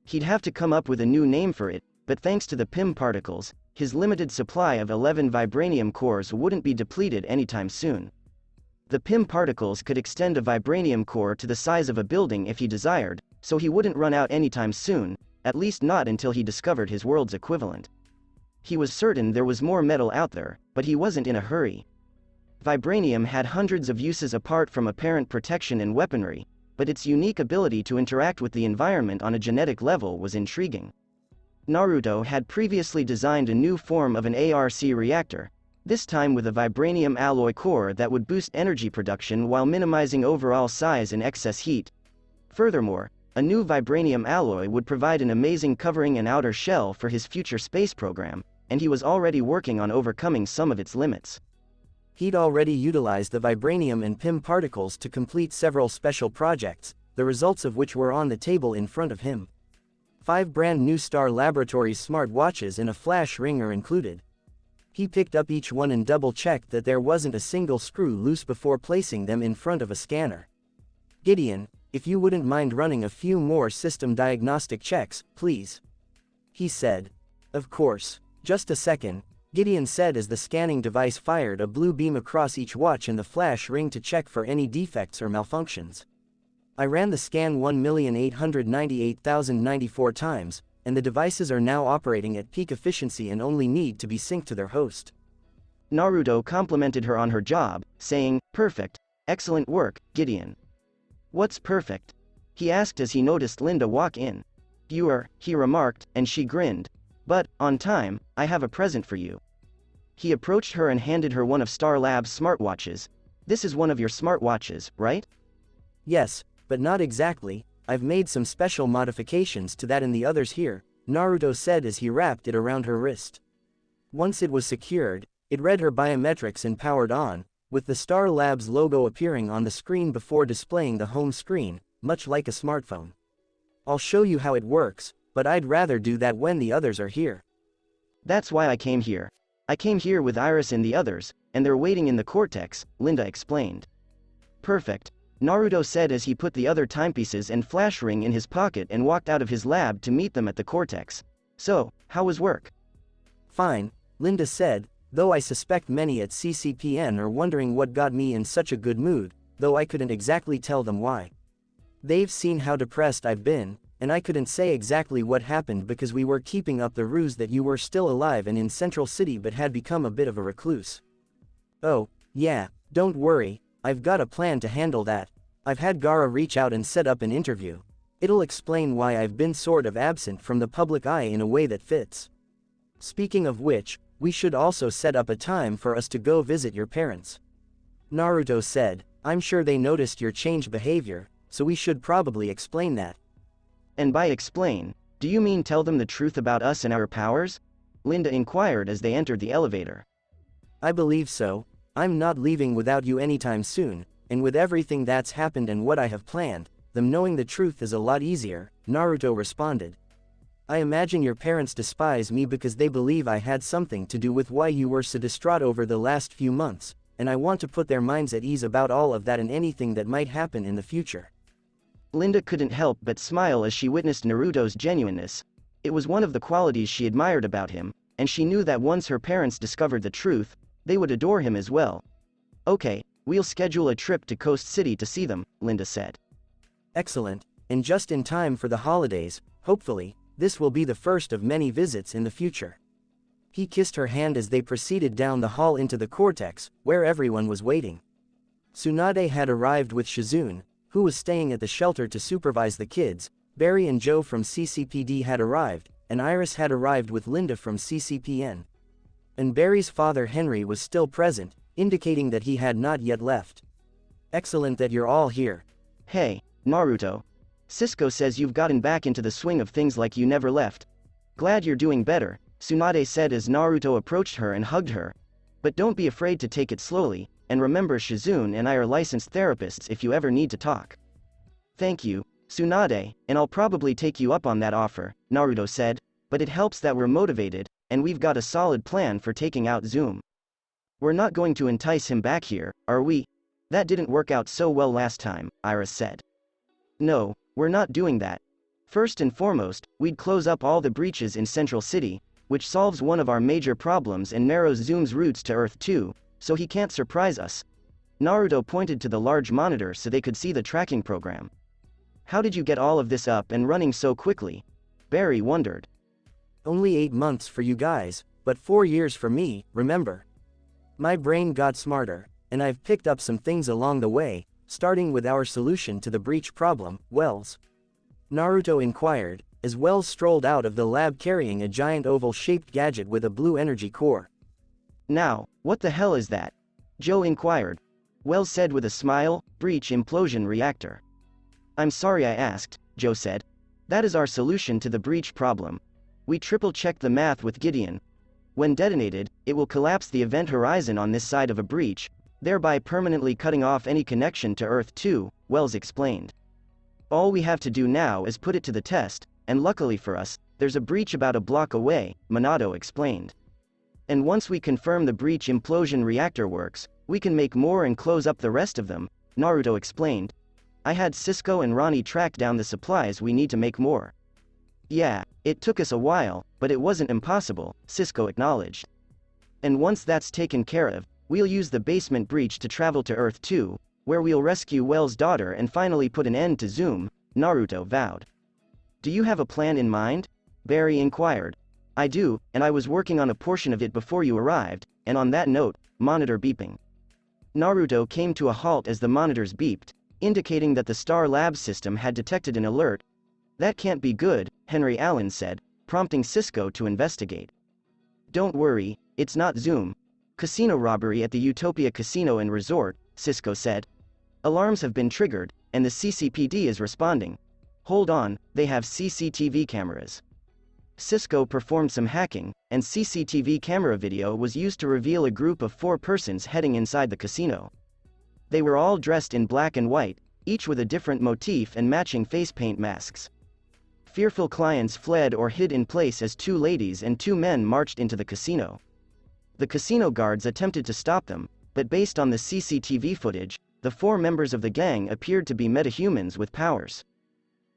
He'd have to come up with a new name for it, but thanks to the PIM particles, his limited supply of 11 vibranium cores wouldn't be depleted anytime soon. The PIM particles could extend a vibranium core to the size of a building if he desired, so he wouldn't run out anytime soon, at least not until he discovered his world's equivalent. He was certain there was more metal out there, but he wasn't in a hurry. Vibranium had hundreds of uses apart from apparent protection and weaponry, but its unique ability to interact with the environment on a genetic level was intriguing. Naruto had previously designed a new form of an ARC reactor, this time with a vibranium alloy core that would boost energy production while minimizing overall size and excess heat. Furthermore, a new vibranium alloy would provide an amazing covering and outer shell for his future space program, and he was already working on overcoming some of its limits. He'd already utilized the vibranium and PIM particles to complete several special projects, the results of which were on the table in front of him. 5 brand new Star Laboratories smart watches and a flash ring are included. He picked up each one and double-checked that there wasn't a single screw loose before placing them in front of a scanner. "Gideon, if you wouldn't mind running a few more system diagnostic checks, please," he said. "Of course. Just a second," Gideon said as the scanning device fired a blue beam across each watch and the flash ring to check for any defects or malfunctions. "I ran the scan 1,898,094 times, and the devices are now operating at peak efficiency and only need to be synced to their host." Naruto complimented her on her job, saying, "Perfect. Excellent work, Gideon." "What's perfect?" he asked as he noticed Linda walk in. He remarked, and she grinned. "But, on time, I have a present for you." He approached her and handed her one of Star Labs' smartwatches. "This is one of your smartwatches, right?" Yes, but not exactly. I've made some special modifications to that and the others here, Naruto said as he wrapped it around her wrist. Once it was secured, it read her biometrics and powered on, with the Star Labs logo appearing on the screen before displaying the home screen, much like a smartphone. "I'll show you how it works, but I'd rather do that when the others are here." "That's why I came here. I came here with Iris and the others, and they're waiting in the cortex," Linda explained. "Perfect," Naruto said as he put the other timepieces and flash ring in his pocket and walked out of his lab to meet them at the cortex. "So, how was work?" "Fine," Linda said, though I suspect many at CCPN are wondering what got me in such a good mood, though I couldn't exactly tell them why. They've seen how depressed I've been, and I couldn't say exactly what happened because we were keeping up the ruse that you were still alive and in Central City but had become a bit of a recluse. "Oh, yeah, don't worry, I've got a plan to handle that. I've had Gaara reach out and set up an interview. It'll explain why I've been sort of absent from the public eye in a way that fits. Speaking of which, we should also set up a time for us to go visit your parents." Naruto said, "I'm sure they noticed your changed behavior, so we should probably explain that." "And by explain, do you mean tell them the truth about us and our powers?" Linda inquired as they entered the elevator. "I believe so. I'm not leaving without you anytime soon, and with everything that's happened and what I have planned, them knowing the truth is a lot easier," Naruto responded. "I imagine your parents despise me because they believe I had something to do with why you were so distraught over the last few months, and I want to put their minds at ease about all of that and anything that might happen in the future." Linda couldn't help but smile as she witnessed Naruto's genuineness. It was one of the qualities she admired about him, and she knew that once her parents discovered the truth, they would adore him as well. "Okay, we'll schedule a trip to Coast City to see them," Linda said. "Excellent, and just in time for the holidays, hopefully. This will be the first of many visits in the future." He kissed her hand as they proceeded down the hall into the cortex, where everyone was waiting. Tsunade had arrived with Shizune, who was staying at the shelter to supervise the kids. Barry and Joe from CCPD had arrived, and Iris had arrived with Linda from CCPN. And Barry's father Henry was still present, indicating that he had not yet left. "Excellent that you're all here." "Hey, Naruto. Cisco says you've gotten back into the swing of things like you never left. Glad you're doing better," Tsunade said as Naruto approached her and hugged her. "But don't be afraid to take it slowly, and remember Shizune and I are licensed therapists if you ever need to talk." "Thank you, Tsunade, and I'll probably take you up on that offer," Naruto said, "but it helps that we're motivated, and we've got a solid plan for taking out Zoom. We're not going to entice him back here, are we? That didn't work out so well last time," Iris said. "No, we're not doing that. First and foremost, we'd close up all the breaches in Central City, which solves one of our major problems and narrows Zoom's routes to Earth 2, so he can't surprise us." Naruto pointed to the large monitor so they could see the tracking program. "How did you get all of this up and running so quickly?" Barry wondered. "Only 8 months for you guys, but 4 years for me, remember? My brain got smarter, and I've picked up some things along the way, starting with our solution to the breach problem, Wells." Naruto inquired, as Wells strolled out of the lab carrying a giant oval-shaped gadget with a blue energy core. "Now, what the hell is that?" Joe inquired. Wells said with a smile, "Breach implosion reactor." "I'm sorry I asked," Joe said. "That is our solution to the breach problem. We triple-checked the math with Gideon. When detonated, it will collapse the event horizon on this side of a breach, thereby permanently cutting off any connection to Earth 2, Wells explained. "All we have to do now is put it to the test, and luckily for us, there's a breach about a block away," Minato explained. "And once we confirm the breach implosion reactor works, we can make more and close up the rest of them," Naruto explained. "I had Cisco and Ronnie track down the supplies we need to make more." "Yeah, it took us a while, but it wasn't impossible," Cisco acknowledged. "And once that's taken care of, we'll use the basement breach to travel to Earth 2, where we'll rescue Wells' daughter and finally put an end to Zoom," Naruto vowed. "Do you have a plan in mind?" Barry inquired. "I do, and I was working on a portion of it before you arrived," and on that note, monitor beeping. Naruto came to a halt as the monitors beeped, indicating that the Star Lab system had detected an alert. That can't be good, Henry Allen said, prompting Cisco to investigate. Don't worry, it's not Zoom. Casino robbery at the Utopia Casino and Resort, Cisco said. Alarms have been triggered, and the CCPD is responding. Hold on, they have CCTV cameras. Cisco performed some hacking, and CCTV camera video was used to reveal a group of 4 persons heading inside the casino. They were all dressed in black and white, each with a different motif and matching face paint masks. Fearful clients fled or hid in place as 2 ladies and 2 men marched into the casino. The casino guards attempted to stop them, but based on the CCTV footage, the 4 members of the gang appeared to be metahumans with powers.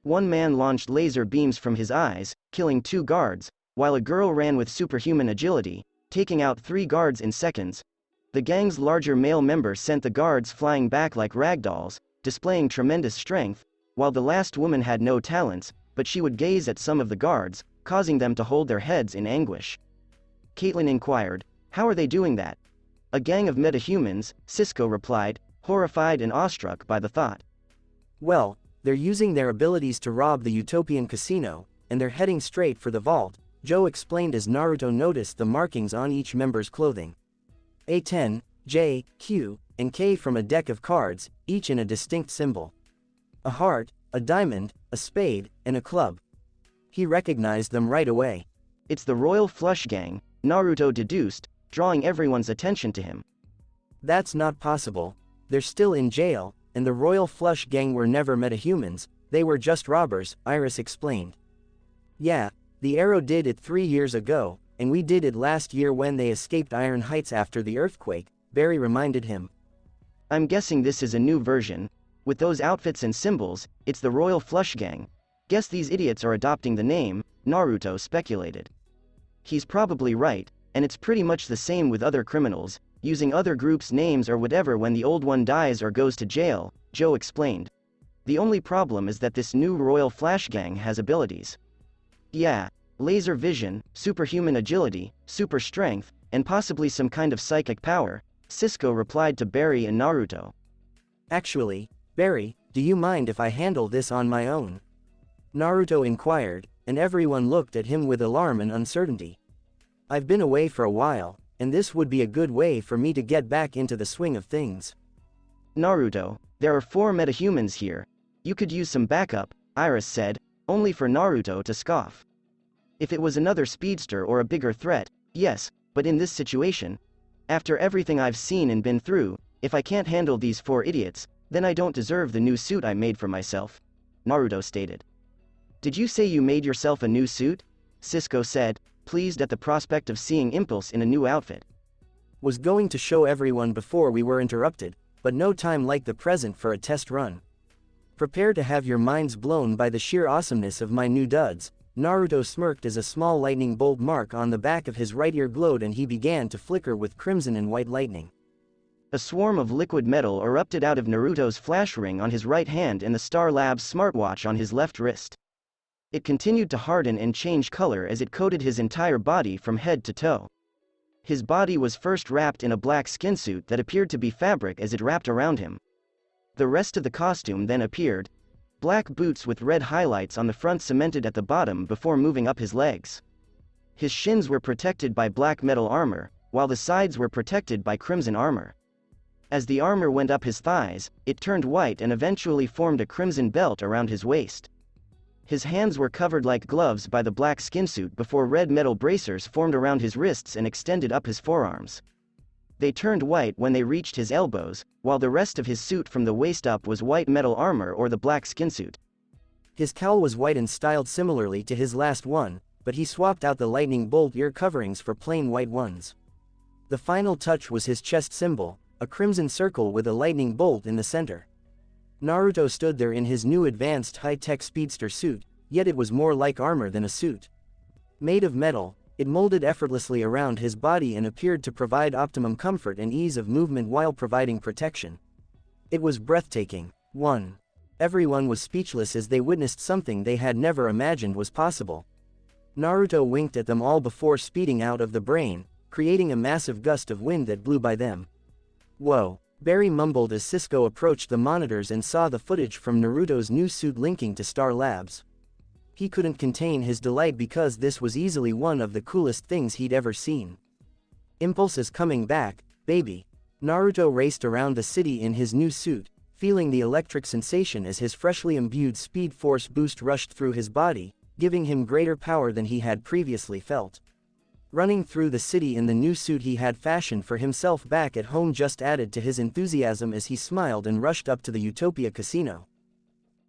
One man launched laser beams from his eyes, killing 2 guards, while a girl ran with superhuman agility, taking out 3 guards in seconds. The gang's larger male member sent the guards flying back like ragdolls, displaying tremendous strength, while the last woman had no talents, but she would gaze at some of the guards, causing them to hold their heads in anguish. Caitlin inquired, "How are they doing that?" "A gang of metahumans," Cisco replied, horrified and awestruck by the thought. Well, they're using their abilities to rob the Utopian casino, and they're heading straight for the vault, Joe explained as Naruto noticed the markings on each member's clothing. A10, J, Q, and K from a deck of cards, each in a distinct symbol. A heart, a diamond, a spade, and a club. He recognized them right away. It's the Royal Flush Gang, Naruto deduced, drawing everyone's attention to him. That's not possible. They're still in jail, and the Royal Flush Gang were never metahumans, they were just robbers, Iris explained. Yeah, the Arrow did it 3 years ago, and we did it last year when they escaped Iron Heights after the earthquake, Barry reminded him. I'm guessing this is a new version. With those outfits and symbols, it's the Royal Flush Gang. Guess these idiots are adopting the name, Naruto speculated. He's probably right, and it's pretty much the same with other criminals, using other groups' names or whatever when the old one dies or goes to jail, Joe explained. The only problem is that this new Royal Flash Gang has abilities. Yeah, laser vision, superhuman agility, super strength, and possibly some kind of psychic power, Cisco replied to Barry and Naruto. Actually, Barry, do you mind if I handle this on my own? Naruto inquired, and everyone looked at him with alarm and uncertainty. I've been away for a while, and this would be a good way for me to get back into the swing of things. Naruto, there are 4 metahumans here. You could use some backup, Iris said, only for Naruto to scoff. If it was another speedster or a bigger threat, yes, but in this situation, after everything I've seen and been through, if I can't handle these 4 idiots, then I don't deserve the new suit I made for myself, Naruto stated. Did you say you made yourself a new suit? Cisco said, pleased at the prospect of seeing Impulse in a new outfit. Was going to show everyone before we were interrupted, but no time like the present for a test run. Prepare to have your minds blown by the sheer awesomeness of my new duds. Naruto smirked as a small lightning bolt mark on the back of his right ear glowed and he began to flicker with crimson and white lightning. A swarm of liquid metal erupted out of Naruto's flash ring on his right hand and the Star Labs smartwatch on his left wrist. It continued to harden and change color as it coated his entire body from head to toe. His body was first wrapped in a black skin suit that appeared to be fabric as it wrapped around him. The rest of the costume then appeared. Black boots with red highlights on the front cemented at the bottom before moving up his legs. His shins were protected by black metal armor, while the sides were protected by crimson armor. As the armor went up his thighs, it turned white and eventually formed a crimson belt around his waist. His hands were covered like gloves by the black skinsuit before red metal bracers formed around his wrists and extended up his forearms. They turned white when they reached his elbows, while the rest of his suit from the waist up was white metal armor or the black skinsuit. His cowl was white and styled similarly to his last one, but he swapped out the lightning bolt ear coverings for plain white ones. The final touch was his chest symbol, a crimson circle with a lightning bolt in the center. Naruto stood there in his new advanced high-tech speedster suit, yet it was more like armor than a suit. Made of metal, it molded effortlessly around his body and appeared to provide optimum comfort and ease of movement while providing protection. It was breathtaking. 1. Everyone was speechless as they witnessed something they had never imagined was possible. Naruto winked at them all before speeding out of the brain, creating a massive gust of wind that blew by them. Whoa, Barry mumbled as Cisco approached the monitors and saw the footage from Naruto's new suit linking to Star Labs. He couldn't contain his delight because this was easily one of the coolest things he'd ever seen. Impulse is coming back, baby. Naruto raced around the city in his new suit, feeling the electric sensation as his freshly imbued speed force boost rushed through his body, giving him greater power than he had previously felt. Running through the city in the new suit he had fashioned for himself back at home just added to his enthusiasm as he smiled and rushed up to the Utopia casino.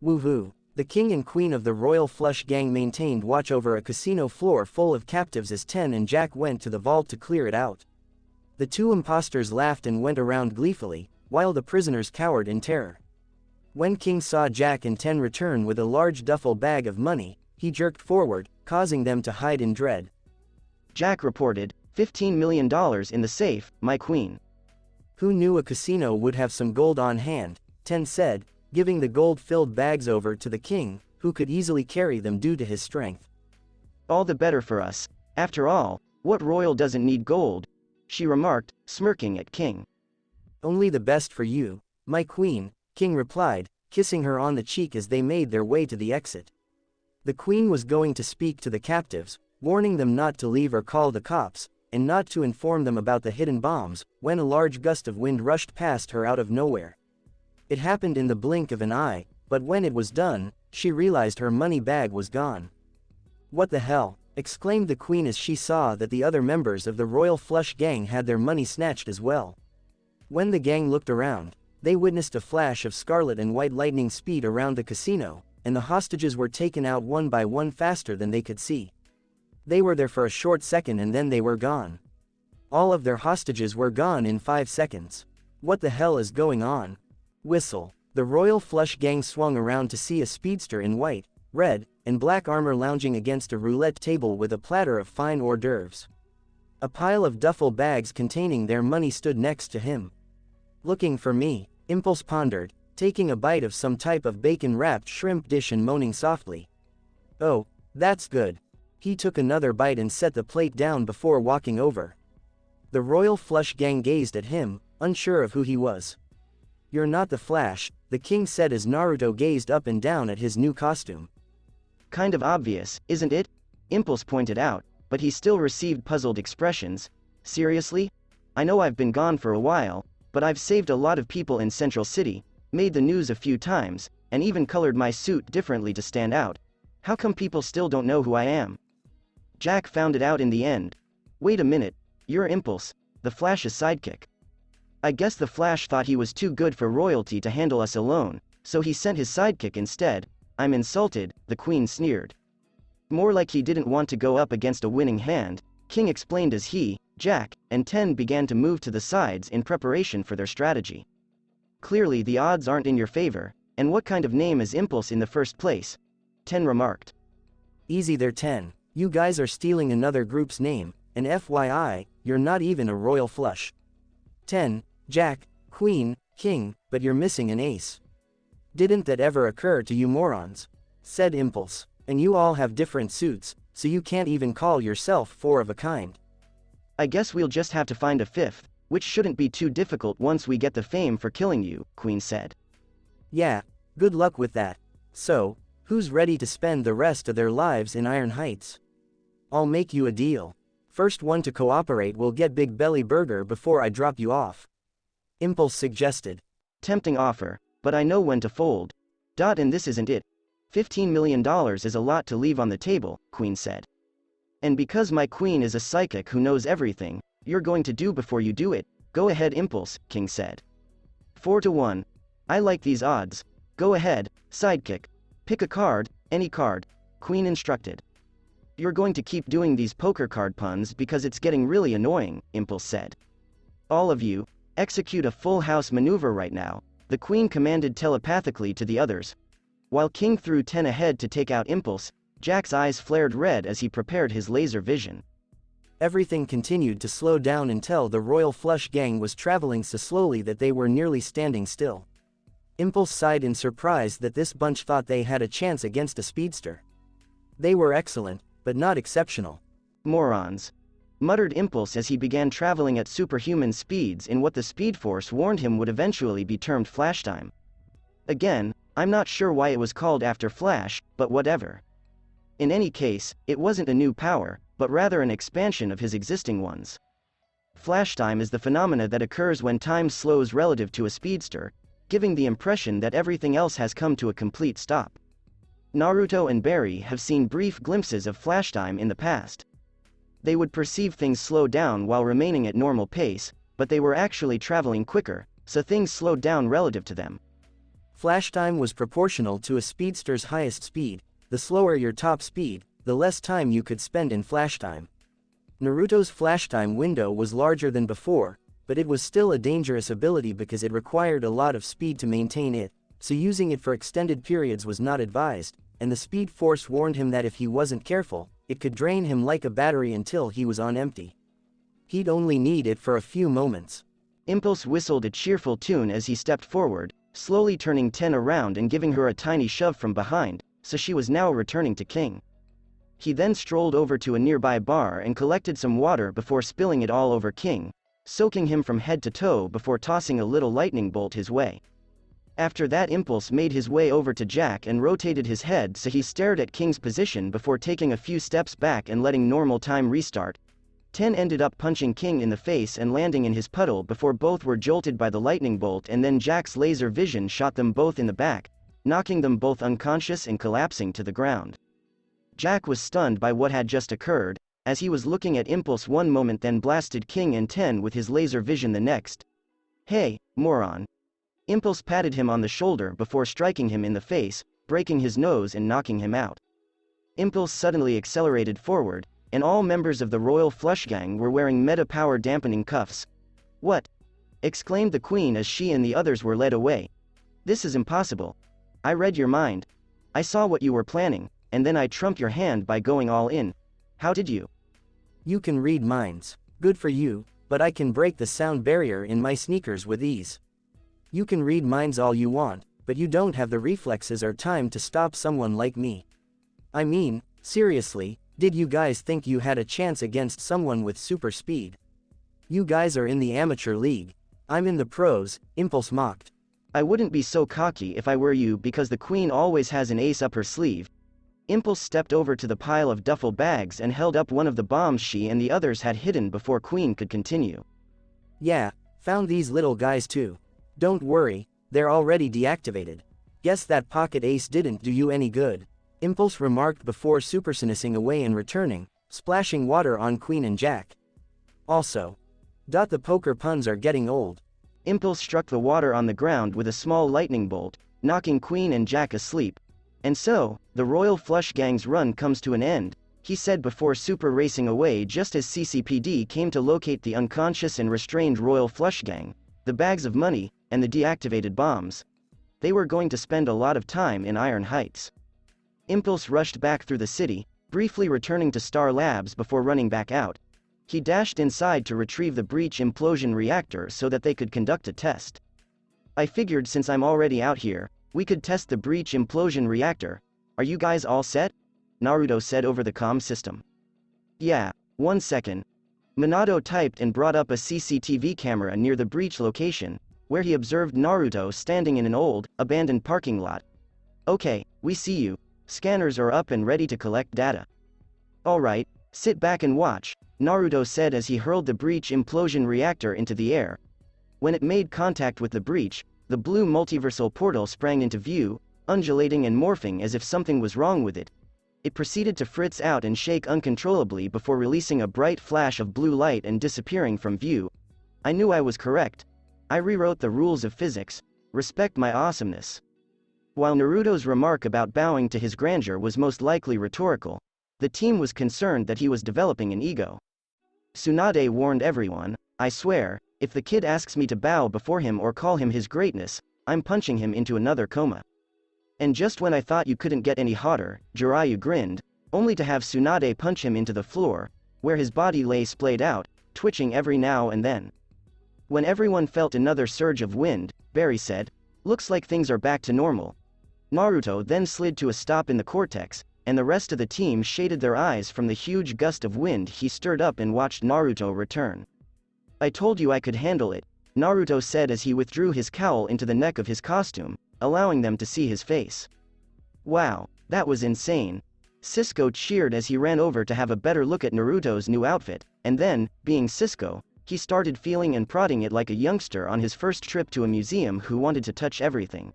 Woohoo! The king and queen of the Royal Flush Gang maintained watch over a casino floor full of captives as Ten and Jack went to the vault to clear it out. The two imposters laughed and went around gleefully, while the prisoners cowered in terror. When King saw Jack and Ten return with a large duffel bag of money, he jerked forward, causing them to hide in dread. Jack reported, $15 million in the safe, my queen. Who knew a casino would have some gold on hand, Ten said, giving the gold-filled bags over to the king, who could easily carry them due to his strength. All the better for us. After all, what royal doesn't need gold? She remarked, smirking at King. Only the best for you, my queen, King replied, kissing her on the cheek as they made their way to the exit. The queen was going to speak to the captives, warning them not to leave or call the cops, and not to inform them about the hidden bombs, when a large gust of wind rushed past her out of nowhere. It happened in the blink of an eye, but when it was done, she realized her money bag was gone. What the hell? Exclaimed the queen as she saw that the other members of the Royal Flush Gang had their money snatched as well. When the gang looked around, they witnessed a flash of scarlet and white lightning speed around the casino, and the hostages were taken out one by one faster than they could see. They were there for a short second and then they were gone. All of their hostages were gone in 5 seconds. What the hell is going on? Whistle. The Royal Flush Gang swung around to see a speedster in white, red, and black armor lounging against a roulette table with a platter of fine hors d'oeuvres. A pile of duffel bags containing their money stood next to him. Looking for me, Impulse pondered, taking a bite of some type of bacon-wrapped shrimp dish and moaning softly. Oh, that's good. He took another bite and set the plate down before walking over. The Royal Flush Gang gazed at him, unsure of who he was. You're not the Flash, the king said as Naruto gazed up and down at his new costume. Kind of obvious, isn't it? Impulse pointed out, but he still received puzzled expressions. Seriously? I know I've been gone for a while, but I've saved a lot of people in Central City, made the news a few times, and even colored my suit differently to stand out. How come people still don't know who I am? Jack found it out in the end. Wait a minute, you're Impulse, the Flash's sidekick. I guess the Flash thought he was too good for royalty to handle us alone, so he sent his sidekick instead. I'm insulted, the queen sneered. More like he didn't want to go up against a winning hand, King explained as he, Jack, and Ten began to move to the sides in preparation for their strategy. Clearly the odds aren't in your favor, and what kind of name is Impulse in the first place? Ten remarked. Easy there, Ten. You guys are stealing another group's name, and FYI, you're not even a Royal Flush. 10, Jack, Queen, King, but you're missing an ace. Didn't that ever occur to you morons? Said Impulse. And you all have different suits, so you can't even call yourself four of a kind. I guess we'll just have to find a fifth, which shouldn't be too difficult once we get the fame for killing you, Queen said. Yeah, good luck with that. So, who's ready to spend the rest of their lives in Iron Heights? I'll make you a deal. First one to cooperate will get Big Belly Burger before I drop you off. Impulse suggested. Tempting offer, but I know when to fold. And this isn't it. $15 million is a lot to leave on the table, Queen said. And because my queen is a psychic who knows everything, you're going to do before you do it. Go ahead, Impulse, King said. 4-1. I like these odds. Go ahead, sidekick. Pick a card, any card, Queen instructed. You're going to keep doing these poker card puns because it's getting really annoying, Impulse said. All of you, execute a full house maneuver right now, the Queen commanded telepathically to the others. While King threw 10 ahead to take out Impulse, Jack's eyes flared red as he prepared his laser vision. Everything continued to slow down until the Royal Flush Gang was traveling so slowly that they were nearly standing still. Impulse sighed in surprise that this bunch thought they had a chance against a speedster. They were excellent, but not exceptional. Morons. muttered Impulse as he began traveling at superhuman speeds in what the Speed Force warned him would eventually be termed Flash Time. Again, I'm not sure why it was called after Flash, but whatever. In any case, it wasn't a new power, but rather an expansion of his existing ones. Flash time is the phenomena that occurs when time slows relative to a speedster, giving the impression that everything else has come to a complete stop. Naruto and Barry have seen brief glimpses of flash time in the past. They would perceive things slow down while remaining at normal pace, but they were actually traveling quicker, so things slowed down relative to them. Flash time was proportional to a speedster's highest speed. The slower your top speed, the less time you could spend in flash time. Naruto's flash time window was larger than before, but it was still a dangerous ability because it required a lot of speed to maintain it, so using it for extended periods was not advised, and the Speed Force warned him that if he wasn't careful, it could drain him like a battery until he was on empty. He'd only need it for a few moments. Impulse whistled a cheerful tune as he stepped forward, slowly turning Ten around and giving her a tiny shove from behind, so she was now returning to King. He then strolled over to a nearby bar and collected some water before spilling it all over King, soaking him from head to toe before tossing a little lightning bolt his way. After that, Impulse made his way over to Jack and rotated his head so he stared at King's position before taking a few steps back and letting normal time restart. Ten ended up punching King in the face and landing in his puddle before both were jolted by the lightning bolt, and then Jack's laser vision shot them both in the back, knocking them both unconscious and collapsing to the ground. Jack was stunned by what had just occurred, as he was looking at Impulse one moment then blasted King and Ten with his laser vision the next. "Hey, moron." Impulse patted him on the shoulder before striking him in the face, breaking his nose and knocking him out. Impulse suddenly accelerated forward, and all members of the Royal Flush Gang were wearing meta-power dampening cuffs. "What?" exclaimed the Queen as she and the others were led away. "This is impossible. I read your mind. I saw what you were planning, and then I trumped your hand by going all in. How did you?" You can read minds. Good for you, but I can break the sound barrier in my sneakers with ease. You can read minds all you want, but you don't have the reflexes or time to stop someone like me. I mean, seriously, did you guys think you had a chance against someone with super speed? You guys are in the amateur league. I'm in the pros, Impulse mocked. "I wouldn't be so cocky if I were you, because the Queen always has an ace up her sleeve." Impulse stepped over to the pile of duffel bags and held up one of the bombs she and the others had hidden before Queen could continue. "Yeah, found these little guys too. Don't worry, they're already deactivated. Guess that pocket ace didn't do you any good," Impulse remarked before supersonicing away and returning, splashing water on Queen and Jack. Also, the poker puns are getting old. Impulse struck the water on the ground with a small lightning bolt, knocking Queen and Jack asleep. "And so, the Royal Flush Gang's run comes to an end," he said before super racing away just as CCPD came to locate the unconscious and restrained Royal Flush Gang, the bags of money, and the deactivated bombs. They were going to spend a lot of time in Iron Heights. Impulse rushed back through the city, briefly returning to Star Labs before running back out. He dashed inside to retrieve the breach implosion reactor so that they could conduct a test. "I figured since I'm already out here, we could test the breach implosion reactor. Are you guys all set?" Naruto said over the comm system. "Yeah, 1 second. Minato typed and brought up a CCTV camera near the breach location, where he observed Naruto standing in an old, abandoned parking lot. "Okay, we see you. Scanners are up and ready to collect data." "Alright, sit back and watch," Naruto said as he hurled the breach implosion reactor into the air. When it made contact with the breach, the blue multiversal portal sprang into view, undulating and morphing as if something was wrong with it. It proceeded to fritz out and shake uncontrollably before releasing a bright flash of blue light and disappearing from view. "I knew I was correct. I rewrote the rules of physics. Respect my awesomeness." While Naruto's remark about bowing to his grandeur was most likely rhetorical, the team was concerned that he was developing an ego. Tsunade warned everyone, "I swear, if the kid asks me to bow before him or call him his greatness, I'm punching him into another coma." And just when I thought you couldn't get any hotter, Jiraiya grinned, only to have Tsunade punch him into the floor, where his body lay splayed out, twitching every now and then. When everyone felt another surge of wind, Barry said, "Looks like things are back to normal." Naruto then slid to a stop in the cortex, and the rest of the team shaded their eyes from the huge gust of wind he stirred up and watched Naruto return. "I told you I could handle it," Naruto said as he withdrew his cowl into the neck of his costume, allowing them to see his face. "Wow, that was insane." Cisco cheered as he ran over to have a better look at Naruto's new outfit, and then, being Cisco, he started feeling and prodding it like a youngster on his first trip to a museum who wanted to touch everything.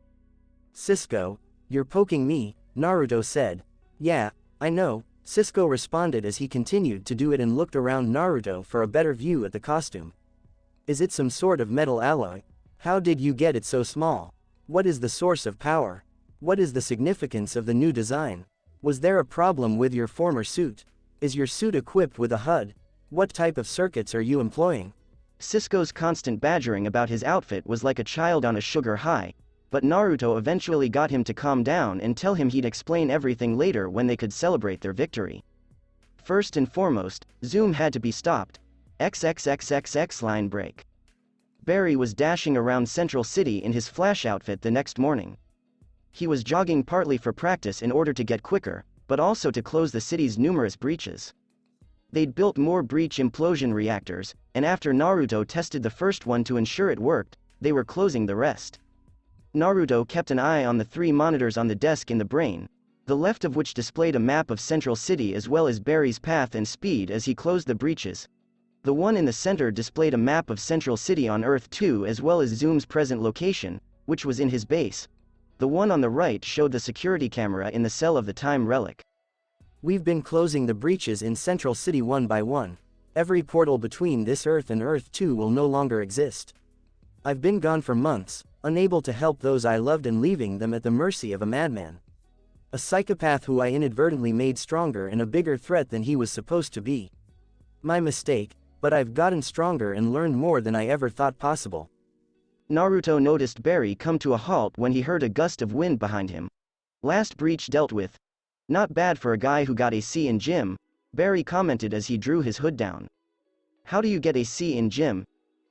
"Cisco, you're poking me," Naruto said. "Yeah, I know," Cisco responded as he continued to do it and looked around Naruto for a better view at the costume. "Is it some sort of metal alloy? How did you get it so small? What is the source of power? What is the significance of the new design? Was there a problem with your former suit? Is your suit equipped with a HUD? What type of circuits are you employing?" Cisco's constant badgering about his outfit was like a child on a sugar high, but Naruto eventually got him to calm down and tell him he'd explain everything later when they could celebrate their victory. First and foremost, Zoom had to be stopped. XXXXX line break. Barry was dashing around Central City in his Flash outfit the next morning. He was jogging partly for practice in order to get quicker, but also to close the city's numerous breaches. They'd built more breach implosion reactors, and after Naruto tested the first one to ensure it worked, they were closing the rest. Naruto kept an eye on the 3 monitors on the desk in the brain, the left of which displayed a map of Central City as well as Barry's path and speed as he closed the breaches. The one in the center displayed a map of Central City on Earth 2 as well as Zoom's present location, which was in his base. The one on the right showed the security camera in the cell of the time relic. "We've been closing the breaches in Central City one by one. Every portal between this Earth and Earth 2 will no longer exist. I've been gone for months, unable to help those I loved and leaving them at the mercy of a madman. A psychopath who I inadvertently made stronger and a bigger threat than he was supposed to be. My mistake, but I've gotten stronger and learned more than I ever thought possible." Naruto noticed Barry come to a halt when he heard a gust of wind behind him. "Last breach dealt with. Not bad for a guy who got a C in gym," Barry commented as he drew his hood down. "How do you get a C in gym?"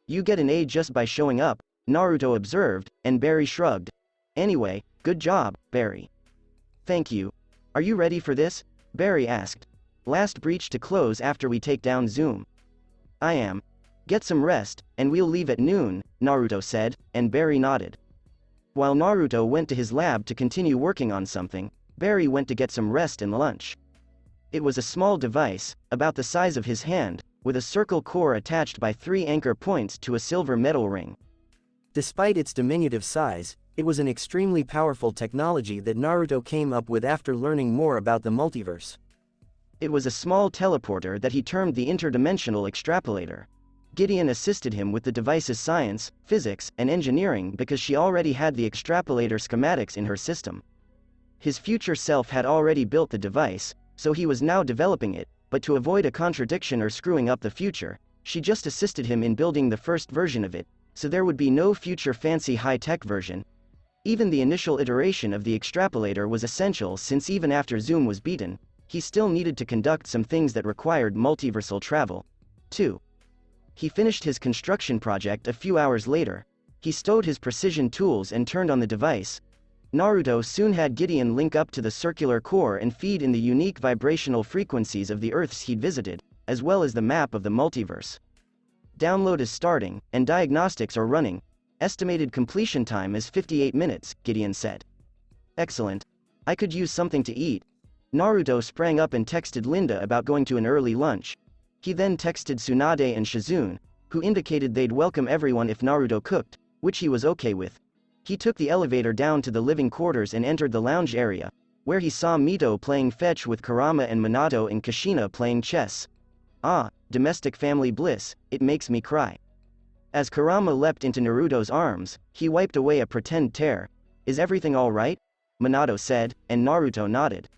"You get an A just by showing up," Naruto observed, and Barry shrugged. "Anyway, good job, Barry." "Thank you. Are you ready for this?" Barry asked. "Last breach to close after we take down Zoom." "I am. Get some rest, and we'll leave at noon," Naruto said, and Barry nodded. While Naruto went to his lab to continue working on something, Barry went to get some rest and lunch. It was a small device, about the size of his hand, with a circle core attached by 3 anchor points to a silver metal ring. Despite its diminutive size, it was an extremely powerful technology that Naruto came up with after learning more about the multiverse. It was a small teleporter that he termed the interdimensional extrapolator. Gideon assisted him with the device's science, physics, and engineering because she already had the extrapolator schematics in her system. His future self had already built the device, so he was now developing it, but to avoid a contradiction or screwing up the future, she just assisted him in building the first version of it, so there would be no future fancy high-tech version. Even the initial iteration of the extrapolator was essential since even after Zoom was beaten, he still needed to conduct some things that required multiversal travel. 2. He finished his construction project a few hours later. He stowed his precision tools and turned on the device. Naruto soon had Gideon link up to the circular core and feed in the unique vibrational frequencies of the Earths he'd visited, as well as the map of the multiverse. Download is starting, and diagnostics are running. Estimated completion time is 58 minutes, Gideon said. Excellent. I could use something to eat. Naruto sprang up and texted Linda about going to an early lunch. He then texted Tsunade and Shizune, who indicated they'd welcome everyone if Naruto cooked, which he was okay with. He took the elevator down to the living quarters and entered the lounge area, where he saw Mito playing fetch with Kurama and Minato and Kushina playing chess. Ah, domestic family bliss, it makes me cry. As Kurama leapt into Naruto's arms, he wiped away a pretend tear. Is everything alright? Minato said, and Naruto nodded.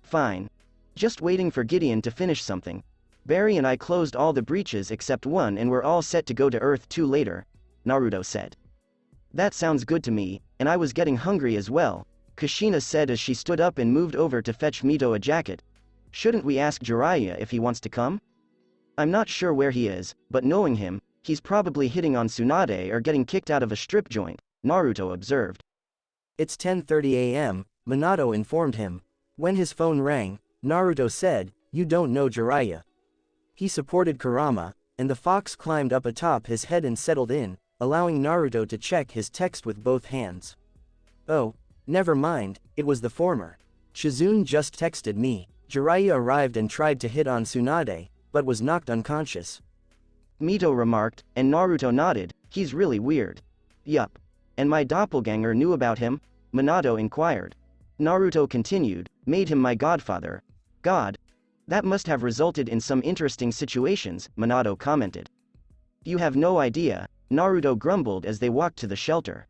Fine. Just waiting for Gideon to finish something. Barry and I closed all the breaches except one and we're all set to go to Earth 2 later, Naruto said. That sounds good to me, and I was getting hungry as well, Kushina said as she stood up and moved over to fetch Mito a jacket. Shouldn't we ask Jiraiya if he wants to come? I'm not sure where he is, but knowing him, he's probably hitting on Tsunade or getting kicked out of a strip joint, Naruto observed. It's 10:30 a.m., Minato informed him. When his phone rang, Naruto said, "You don't know Jiraiya." He supported Kurama, and the fox climbed up atop his head and settled in, allowing Naruto to check his text with both hands. "Oh, never mind, it was the former. Shizune just texted me. Jiraiya arrived and tried to hit on Tsunade, but was knocked unconscious." Mito remarked, and Naruto nodded. "He's really weird." "Yup. And my doppelganger knew about him?" Minato inquired. Naruto continued, "Made him my godfather." "God. That must have resulted in some interesting situations," Minato commented. "You have no idea," Naruto grumbled as they walked to the shelter.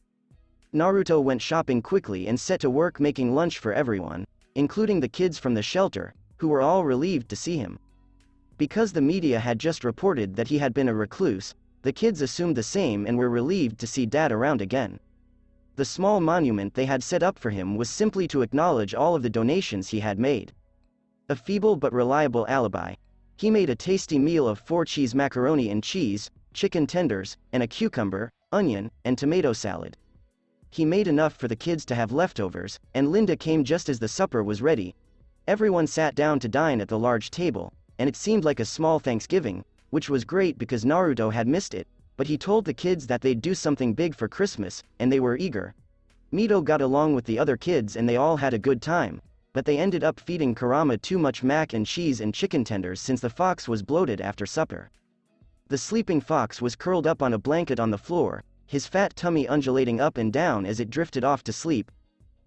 Naruto went shopping quickly and set to work making lunch for everyone, including the kids from the shelter, who were all relieved to see him. Because the media had just reported that he had been a recluse, the kids assumed the same and were relieved to see Dad around again. The small monument they had set up for him was simply to acknowledge all of the donations he had made. A feeble but reliable alibi. He made a tasty meal of 4-cheese macaroni and cheese, chicken tenders, and a cucumber, onion, and tomato salad. He made enough for the kids to have leftovers, and Linda came just as the supper was ready. Everyone sat down to dine at the large table, and it seemed like a small Thanksgiving, which was great because Naruto had missed it, but he told the kids that they'd do something big for Christmas, and they were eager. Mito got along with the other kids and they all had a good time, but they ended up feeding Kurama too much mac and cheese and chicken tenders since the fox was bloated after supper. The sleeping fox was curled up on a blanket on the floor, his fat tummy undulating up and down as it drifted off to sleep.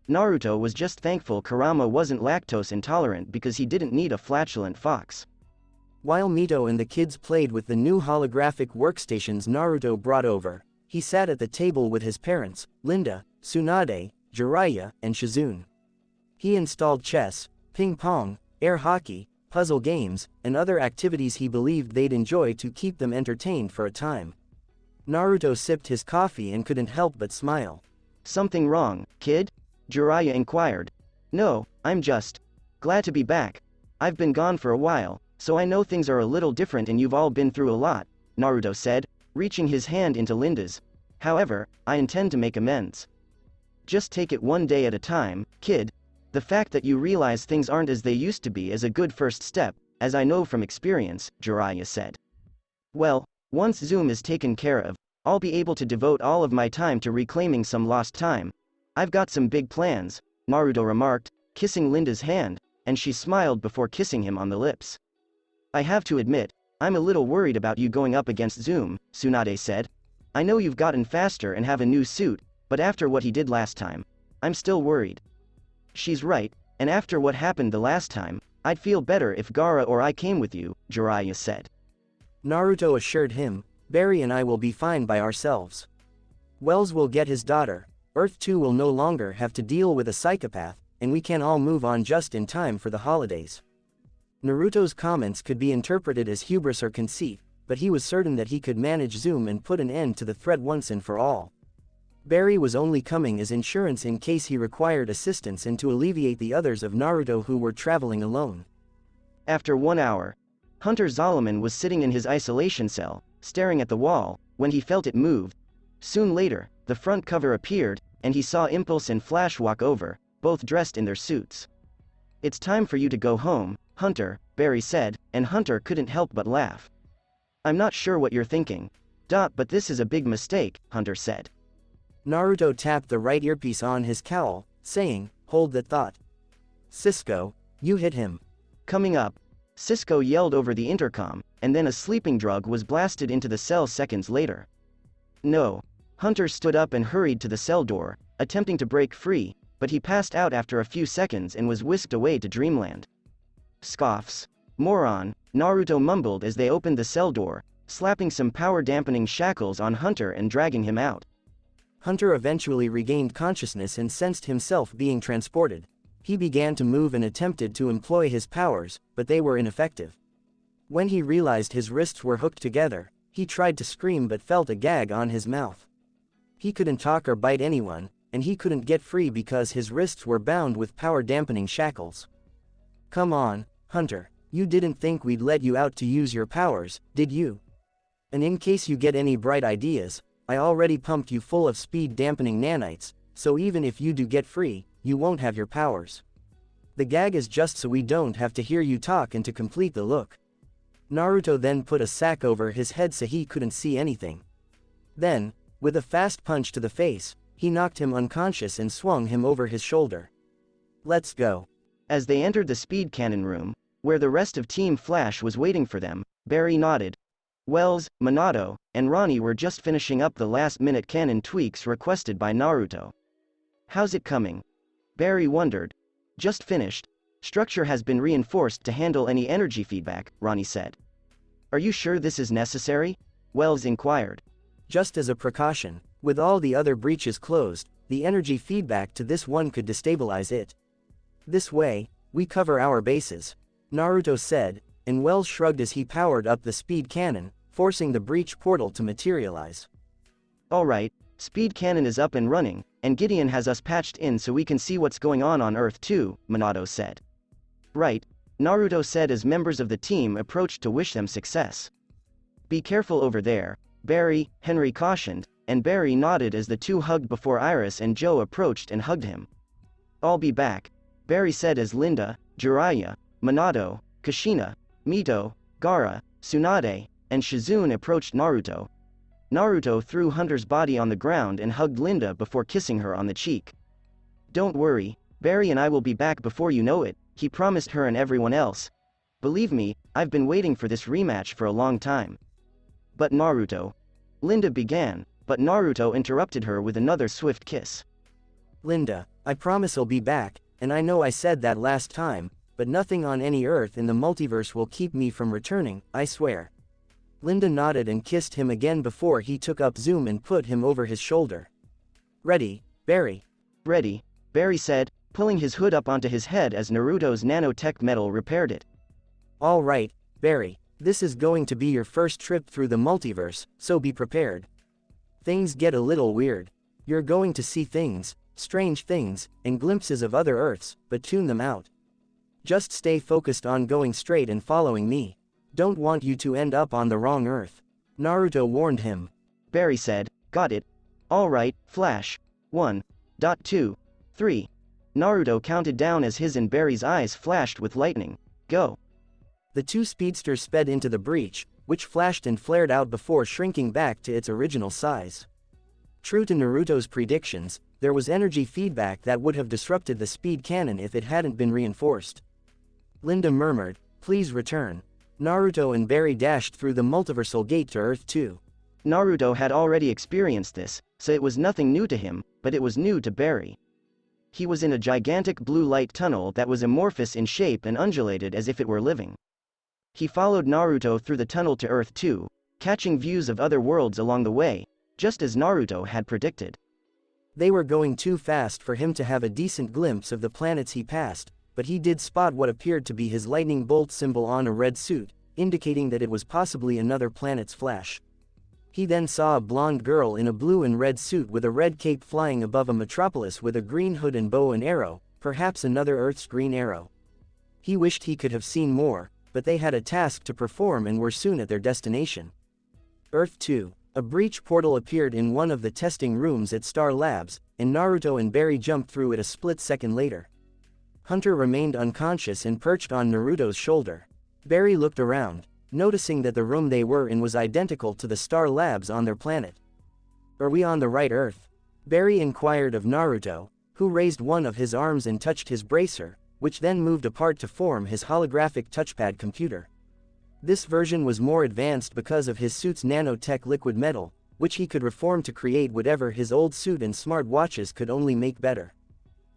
Naruto was just thankful Kurama wasn't lactose intolerant because he didn't need a flatulent fox. While Mito and the kids played with the new holographic workstations Naruto brought over, he sat at the table with his parents, Linda, Tsunade, Jiraiya, and Shizune. He installed chess, ping pong, air hockey, puzzle games, and other activities he believed they'd enjoy to keep them entertained for a time. Naruto sipped his coffee and couldn't help but smile. "Something wrong, kid?" Jiraiya inquired. "No, I'm just glad to be back. I've been gone for a while, so I know things are a little different and you've all been through a lot," Naruto said, reaching his hand into Linda's. "However, I intend to make amends. Just take it one day at a time, kid. The fact that you realize things aren't as they used to be is a good first step, as I know from experience," Jiraiya said. "Well, once Zoom is taken care of, I'll be able to devote all of my time to reclaiming some lost time. I've got some big plans," Naruto remarked, kissing Linda's hand, and she smiled before kissing him on the lips. "I have to admit, I'm a little worried about you going up against Zoom," Tsunade said. "I know you've gotten faster and have a new suit, but after what he did last time, I'm still worried." "She's right, and after what happened the last time, I'd feel better if Gaara or I came with you," Jiraiya said. Naruto assured him, "Barry and I will be fine by ourselves. Wells will get his daughter, Earth 2 will no longer have to deal with a psychopath, and we can all move on just in time for the holidays." Naruto's comments could be interpreted as hubris or conceit, but he was certain that he could manage Zoom and put an end to the threat once and for all. Barry was only coming as insurance in case he required assistance and to alleviate the others of Naruto who were traveling alone. After 1 hour, Hunter Zolomon was sitting in his isolation cell, staring at the wall, when he felt it move. Soon later, the front cover appeared, and he saw Impulse and Flash walk over, both dressed in their suits. "It's time for you to go home, Hunter," Barry said, and Hunter couldn't help but laugh. "I'm not sure what you're thinking. But this is a big mistake," Hunter said. Naruto tapped the right earpiece on his cowl, saying, "Hold that thought. Cisco, you hit him." Coming up, Cisco yelled over the intercom, and then a sleeping drug was blasted into the cell seconds later. "No." Hunter stood up and hurried to the cell door, attempting to break free, but he passed out after a few seconds and was whisked away to dreamland. "Scoffs. Moron," Naruto mumbled as they opened the cell door, slapping some power-dampening shackles on Hunter and dragging him out. Hunter eventually regained consciousness and sensed himself being transported. He began to move and attempted to employ his powers, but they were ineffective. When he realized his wrists were hooked together, he tried to scream but felt a gag on his mouth. He couldn't talk or bite anyone, and he couldn't get free because his wrists were bound with power-dampening shackles. "Come on, Hunter, you didn't think we'd let you out to use your powers, did you? And in case you get any bright ideas, I already pumped you full of speed-dampening nanites, so even if you do get free, you won't have your powers." The gag is just so we don't have to hear you talk and to complete the look. Naruto then put a sack over his head so he couldn't see anything. Then, with a fast punch to the face, he knocked him unconscious and swung him over his shoulder. Let's go. As they entered the speed cannon room, where the rest of Team Flash was waiting for them, Barry nodded. Wells, Minato, and Ronnie were just finishing up the last-minute cannon tweaks requested by Naruto. How's it coming? Barry wondered. Just finished. Structure has been reinforced to handle any energy feedback, Ronnie said. Are you sure this is necessary? Wells inquired. Just as a precaution, with all the other breaches closed, the energy feedback to this one could destabilize it. This way, we cover our bases, Naruto said, and Wells shrugged as he powered up the speed cannon, forcing the breach portal to materialize. Alright, speed cannon is up and running, and Gideon has us patched in so we can see what's going on Earth too, Minato said. Right, Naruto said as members of the team approached to wish them success. Be careful over there, Henry cautioned, and Barry nodded as the two hugged before Iris and Joe approached and hugged him. I'll be back, Barry said as Linda, Jiraiya, Minato, Kushina, Mito, Gaara, Tsunade, and Shizune approached Naruto. Naruto threw Hunter's body on the ground and hugged Linda before kissing her on the cheek. Don't worry, Barry and I will be back before you know it, he promised her and everyone else. Believe me, I've been waiting for this rematch for a long time. But Naruto. Linda began, but Naruto interrupted her with another swift kiss. Linda, I promise I'll be back, and I know I said that last time, but nothing on any Earth in the multiverse will keep me from returning, I swear. Linda nodded and kissed him again before he took up Zoom and put him over his shoulder. Ready, Barry? Ready, Barry said, pulling his hood up onto his head as Naruto's nanotech metal repaired it. All right, Barry, this is going to be your first trip through the multiverse, so be prepared. Things get a little weird. You're going to see things, strange things, and glimpses of other Earths, but tune them out. Just stay focused on going straight and following me. Don't want you to end up on the wrong Earth. Naruto warned him. Barry said, got it. All right, Flash. 1, 2, 3. Naruto counted down as his and Barry's eyes flashed with lightning. Go. The two speedsters sped into the breach, which flashed and flared out before shrinking back to its original size. True to Naruto's predictions, there was energy feedback that would have disrupted the speed cannon if it hadn't been reinforced. Linda murmured, please return. Naruto and Barry dashed through the multiversal gate to Earth 2. Naruto had already experienced this, so it was nothing new to him, but it was new to Barry. He was in a gigantic blue light tunnel that was amorphous in shape and undulated as if it were living. He followed Naruto through the tunnel to Earth 2, catching views of other worlds along the way, just as Naruto had predicted. They were going too fast for him to have a decent glimpse of the planets he passed, but he did spot what appeared to be his lightning bolt symbol on a red suit, indicating that it was possibly another planet's Flash. He then saw a blonde girl in a blue and red suit with a red cape flying above a metropolis with a green hood and bow and arrow, perhaps another Earth's Green Arrow. He wished he could have seen more, but they had a task to perform and were soon at their destination. Earth 2. A breach portal appeared in one of the testing rooms at Star Labs, and Naruto and Barry jumped through it a split second later. Hunter remained unconscious and perched on Naruto's shoulder. Barry looked around, noticing that the room they were in was identical to the Star Labs on their planet. Are we on the right Earth? Barry inquired of Naruto, who raised one of his arms and touched his bracer, which then moved apart to form his holographic touchpad computer. This version was more advanced because of his suit's nanotech liquid metal, which he could reform to create whatever his old suit and smart watches could only make better.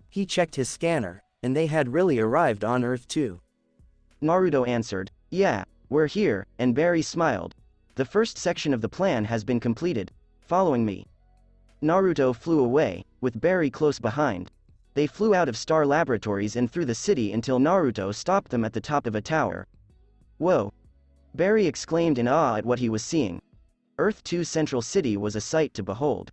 He checked his scanner, and they had really arrived on Earth 2. Naruto answered, yeah, we're here, and Barry smiled. The first section of the plan has been completed. Following me. Naruto flew away, with Barry close behind. They flew out of Star Laboratories and through the city until Naruto stopped them at the top of a tower. Whoa! Barry exclaimed in awe at what he was seeing. Earth 2 Central City was a sight to behold.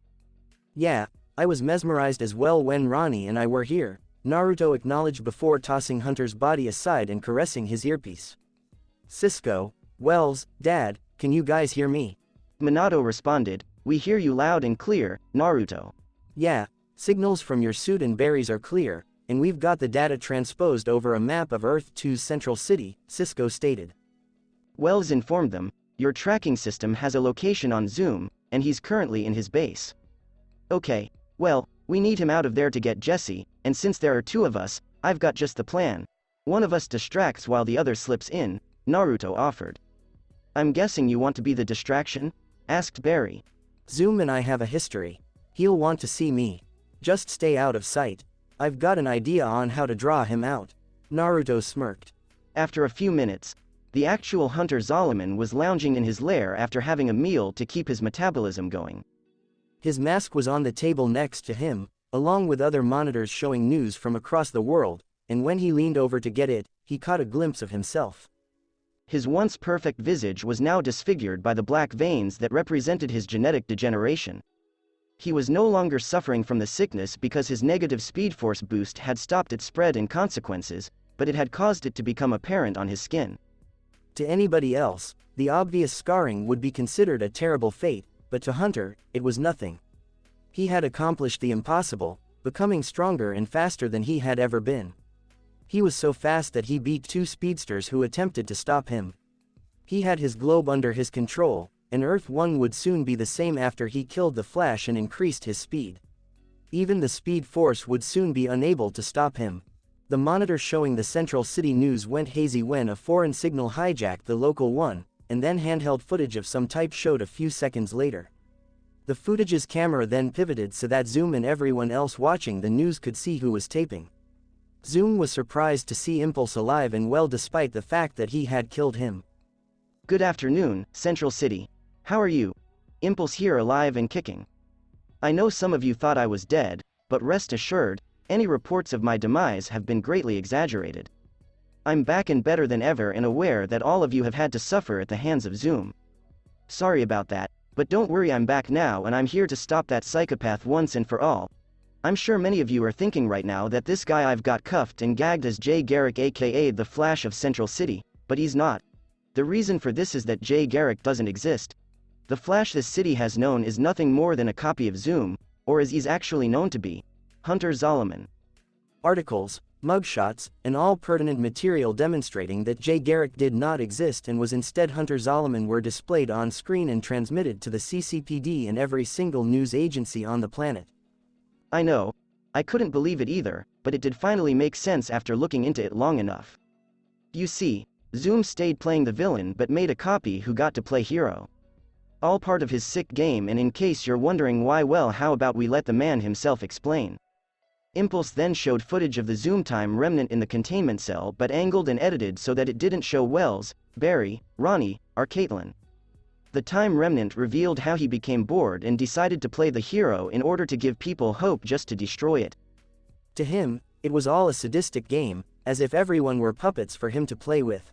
Yeah, I was mesmerized as well when Ronnie and I were here, Naruto acknowledged before tossing Hunter's body aside and caressing his earpiece. Cisco, Wells, Dad, can you guys hear me? Minato responded, we hear you loud and clear, Naruto. Yeah, signals from your suit and Barry's are clear, and we've got the data transposed over a map of Earth 2's central city, Cisco stated. Wells informed them, your tracking system has a location on Zoom, and he's currently in his base. Okay, well, we need him out of there to get Jesse, and since there are two of us, I've got just the plan. One of us distracts while the other slips in, Naruto offered. I'm guessing you want to be the distraction? Asked Barry. Zoom and I have a history. He'll want to see me. Just stay out of sight. I've got an idea on how to draw him out. Naruto smirked. After a few minutes, the actual hunter Zolomon was lounging in his lair after having a meal to keep his metabolism going. His mask was on the table next to him, along with other monitors showing news from across the world, and when he leaned over to get it, he caught a glimpse of himself. His once perfect visage was now disfigured by the black veins that represented his genetic degeneration. He was no longer suffering from the sickness because his negative speed force boost had stopped its spread and consequences, but it had caused it to become apparent on his skin. To anybody else, the obvious scarring would be considered a terrible fate, but to Hunter, it was nothing. He had accomplished the impossible, becoming stronger and faster than he had ever been. He was so fast that he beat two speedsters who attempted to stop him. He had his globe under his control, and Earth 1 would soon be the same after he killed the Flash and increased his speed. Even the Speed Force would soon be unable to stop him. The monitor showing the Central City news went hazy when a foreign signal hijacked the local one, and then handheld footage of some type showed a few seconds later. The footage's camera then pivoted so that Zoom and everyone else watching the news could see who was taping. Zoom was surprised to see Impulse alive and well despite the fact that he had killed him. Good afternoon, Central City. How are you? Impulse here, alive and kicking. I know some of you thought I was dead, but rest assured, any reports of my demise have been greatly exaggerated. I'm back and better than ever and aware that all of you have had to suffer at the hands of Zoom. Sorry about that, but don't worry, I'm back now and I'm here to stop that psychopath once and for all. I'm sure many of you are thinking right now that this guy I've got cuffed and gagged is Jay Garrick, aka the Flash of Central City, but he's not. The reason for this is that Jay Garrick doesn't exist. The Flash this city has known is nothing more than a copy of Zoom, or as he's actually known to be, Hunter Zolomon. Articles, mugshots, and all pertinent material demonstrating that Jay Garrick did not exist and was instead Hunter Zolomon were displayed on screen and transmitted to the CCPD and every single news agency on the planet. I know, I couldn't believe it either, but it did finally make sense after looking into it long enough. You see, Zoom stayed playing the villain but made a copy who got to play hero. All part of his sick game, and in case you're wondering why, well, how about we let the man himself explain. Impulse then showed footage of the Zoom time remnant in the containment cell but angled and edited so that it didn't show Wells, Barry, Ronnie, or Caitlin. The time remnant revealed how he became bored and decided to play the hero in order to give people hope just to destroy it. To him, it was all a sadistic game, as if everyone were puppets for him to play with.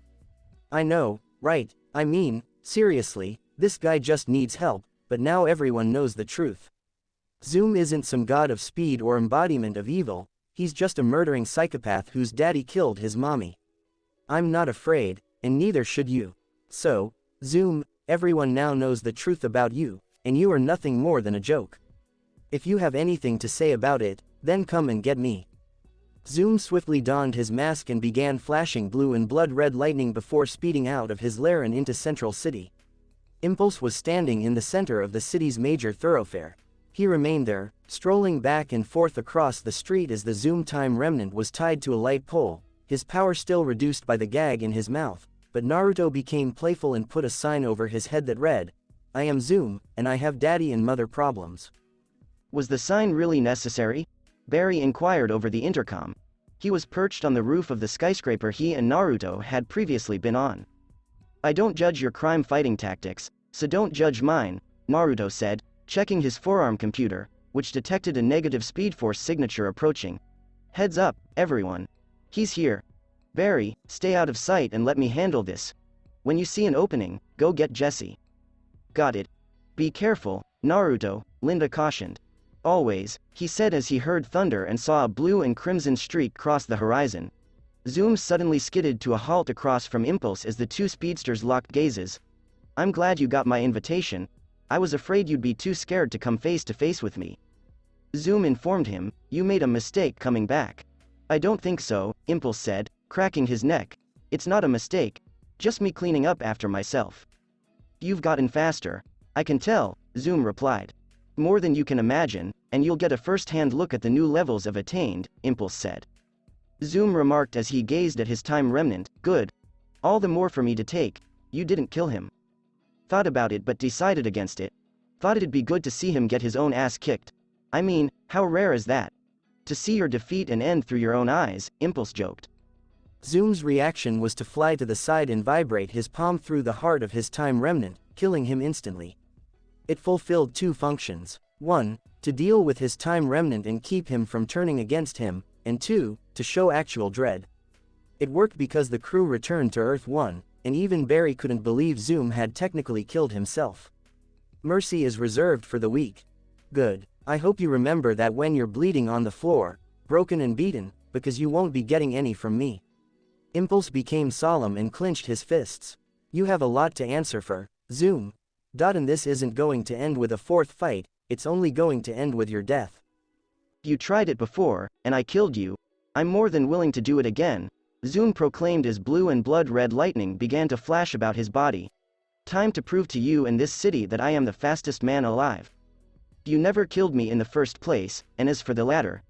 I know, right? I mean, seriously, this guy just needs help, but now everyone knows the truth. Zoom isn't some god of speed or embodiment of evil, he's just a murdering psychopath whose daddy killed his mommy. I'm not afraid, and neither should you. So, Zoom, everyone now knows the truth about you, and you are nothing more than a joke. If you have anything to say about it, then come and get me. Zoom swiftly donned his mask and began flashing blue and blood-red lightning before speeding out of his lair and into Central City. Impulse was standing in the center of the city's major thoroughfare. He remained there, strolling back and forth across the street as the Zoom time remnant was tied to a light pole, his power still reduced by the gag in his mouth, but Naruto became playful and put a sign over his head that read, "I am Zoom, and I have daddy and mother problems." Was the sign really necessary? Barry inquired over the intercom. He was perched on the roof of the skyscraper he and Naruto had previously been on. I don't judge your crime-fighting tactics, so don't judge mine, Naruto said, checking his forearm computer, which detected a negative Speed Force signature approaching. Heads up, everyone. He's here. Barry, stay out of sight and let me handle this. When you see an opening, go get Jesse. Got it. Be careful, Naruto, Linda cautioned. Always, he said as he heard thunder and saw a blue and crimson streak cross the horizon. Zoom suddenly skidded to a halt across from Impulse as the two speedsters locked gazes. I'm glad you got my invitation. I was afraid you'd be too scared to come face to face with me. Zoom informed him, you made a mistake coming back. I don't think so, Impulse said, cracking his neck. It's not a mistake. Just me cleaning up after myself. You've gotten faster. I can tell, Zoom replied. More than you can imagine, and you'll get a first-hand look at the new levels I've attained, Impulse said. Zoom remarked as he gazed at his time remnant. Good. All the more for me to take. You didn't kill him. Thought about it but decided against it. Thought it'd be good to see him get his own ass kicked. I mean, how rare is that? To see your defeat and end through your own eyes, Impulse joked. Zoom's reaction was to fly to the side and vibrate his palm through the heart of his time remnant, killing him instantly. It fulfilled two functions. 1. To deal with his time remnant and keep him from turning against him, and 2. To show actual dread. It worked because the crew returned to Earth 1, and even Barry couldn't believe Zoom had technically killed himself. Mercy is reserved for the weak. Good. I hope you remember that when you're bleeding on the floor, broken and beaten, because you won't be getting any from me. Impulse became solemn and clenched his fists. You have a lot to answer for, Zoom. And this isn't going to end with a fourth fight, it's only going to end with your death. You tried it before, and I killed you. I'm more than willing to do it again, Zoom proclaimed as blue and blood-red lightning began to flash about his body. Time to prove to you and this city that I am the fastest man alive. You never killed me in the first place, and as for the latter,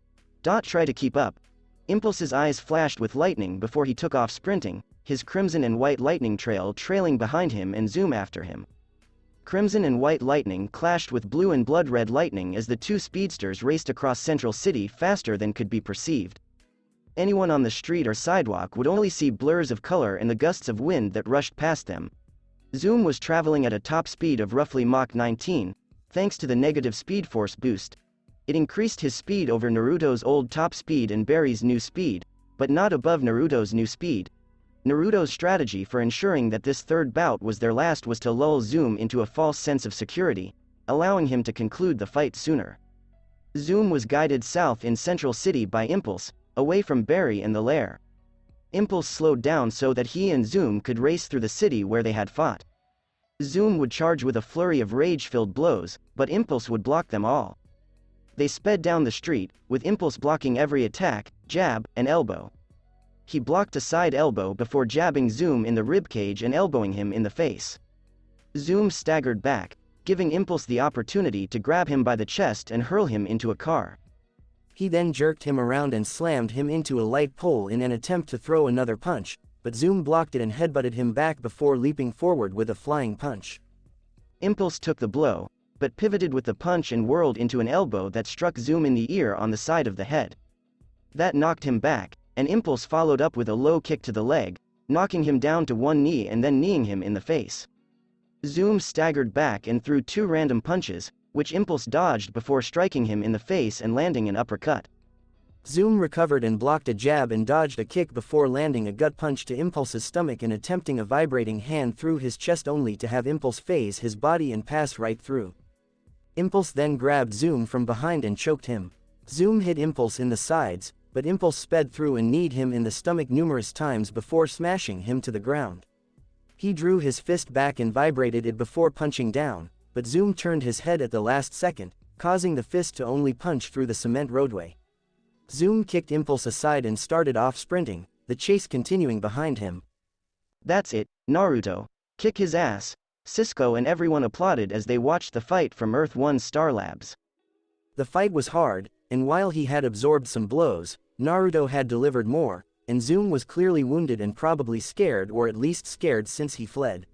try to keep up. Impulse's eyes flashed with lightning before he took off sprinting, his crimson and white lightning trail trailing behind him and Zoom after him. Crimson and white lightning clashed with blue and blood-red lightning as the two speedsters raced across Central City faster than could be perceived. Anyone on the street or sidewalk would only see blurs of color and the gusts of wind that rushed past them. Zoom was traveling at a top speed of roughly Mach 19, thanks to the negative speed force boost. It increased his speed over Naruto's old top speed and Barry's new speed, but not above Naruto's new speed. Naruto's strategy for ensuring that this third bout was their last was to lull Zoom into a false sense of security, allowing him to conclude the fight sooner. Zoom was guided south in Central City by Impulse, away from Barry and the lair. Impulse slowed down so that he and Zoom could race through the city where they had fought. Zoom would charge with a flurry of rage-filled blows, but Impulse would block them all. They sped down the street, with Impulse blocking every attack, jab, and elbow. He blocked a side elbow before jabbing Zoom in the ribcage and elbowing him in the face. Zoom staggered back, giving Impulse the opportunity to grab him by the chest and hurl him into a car. He then jerked him around and slammed him into a light pole in an attempt to throw another punch, but Zoom blocked it and headbutted him back before leaping forward with a flying punch. Impulse took the blow, but pivoted with the punch and whirled into an elbow that struck Zoom in the ear on the side of the head. That knocked him back, and Impulse followed up with a low kick to the leg, knocking him down to one knee and then kneeing him in the face. Zoom staggered back and threw two random punches, which Impulse dodged before striking him in the face and landing an uppercut. Zoom recovered and blocked a jab and dodged a kick before landing a gut punch to Impulse's stomach and attempting a vibrating hand through his chest only to have Impulse phase his body and pass right through. Impulse then grabbed Zoom from behind and choked him. Zoom hit Impulse in the sides, but Impulse sped through and kneed him in the stomach numerous times before smashing him to the ground. He drew his fist back and vibrated it before punching down, but Zoom turned his head at the last second, causing the fist to only punch through the cement roadway. Zoom kicked Impulse aside and started off sprinting, the chase continuing behind him. That's it, Naruto. Kick his ass. Cisco and everyone applauded as they watched the fight from Earth 1's Star Labs. The fight was hard, and while he had absorbed some blows, Naruto had delivered more, and Zoom was clearly wounded and probably scared or at least scared since he fled.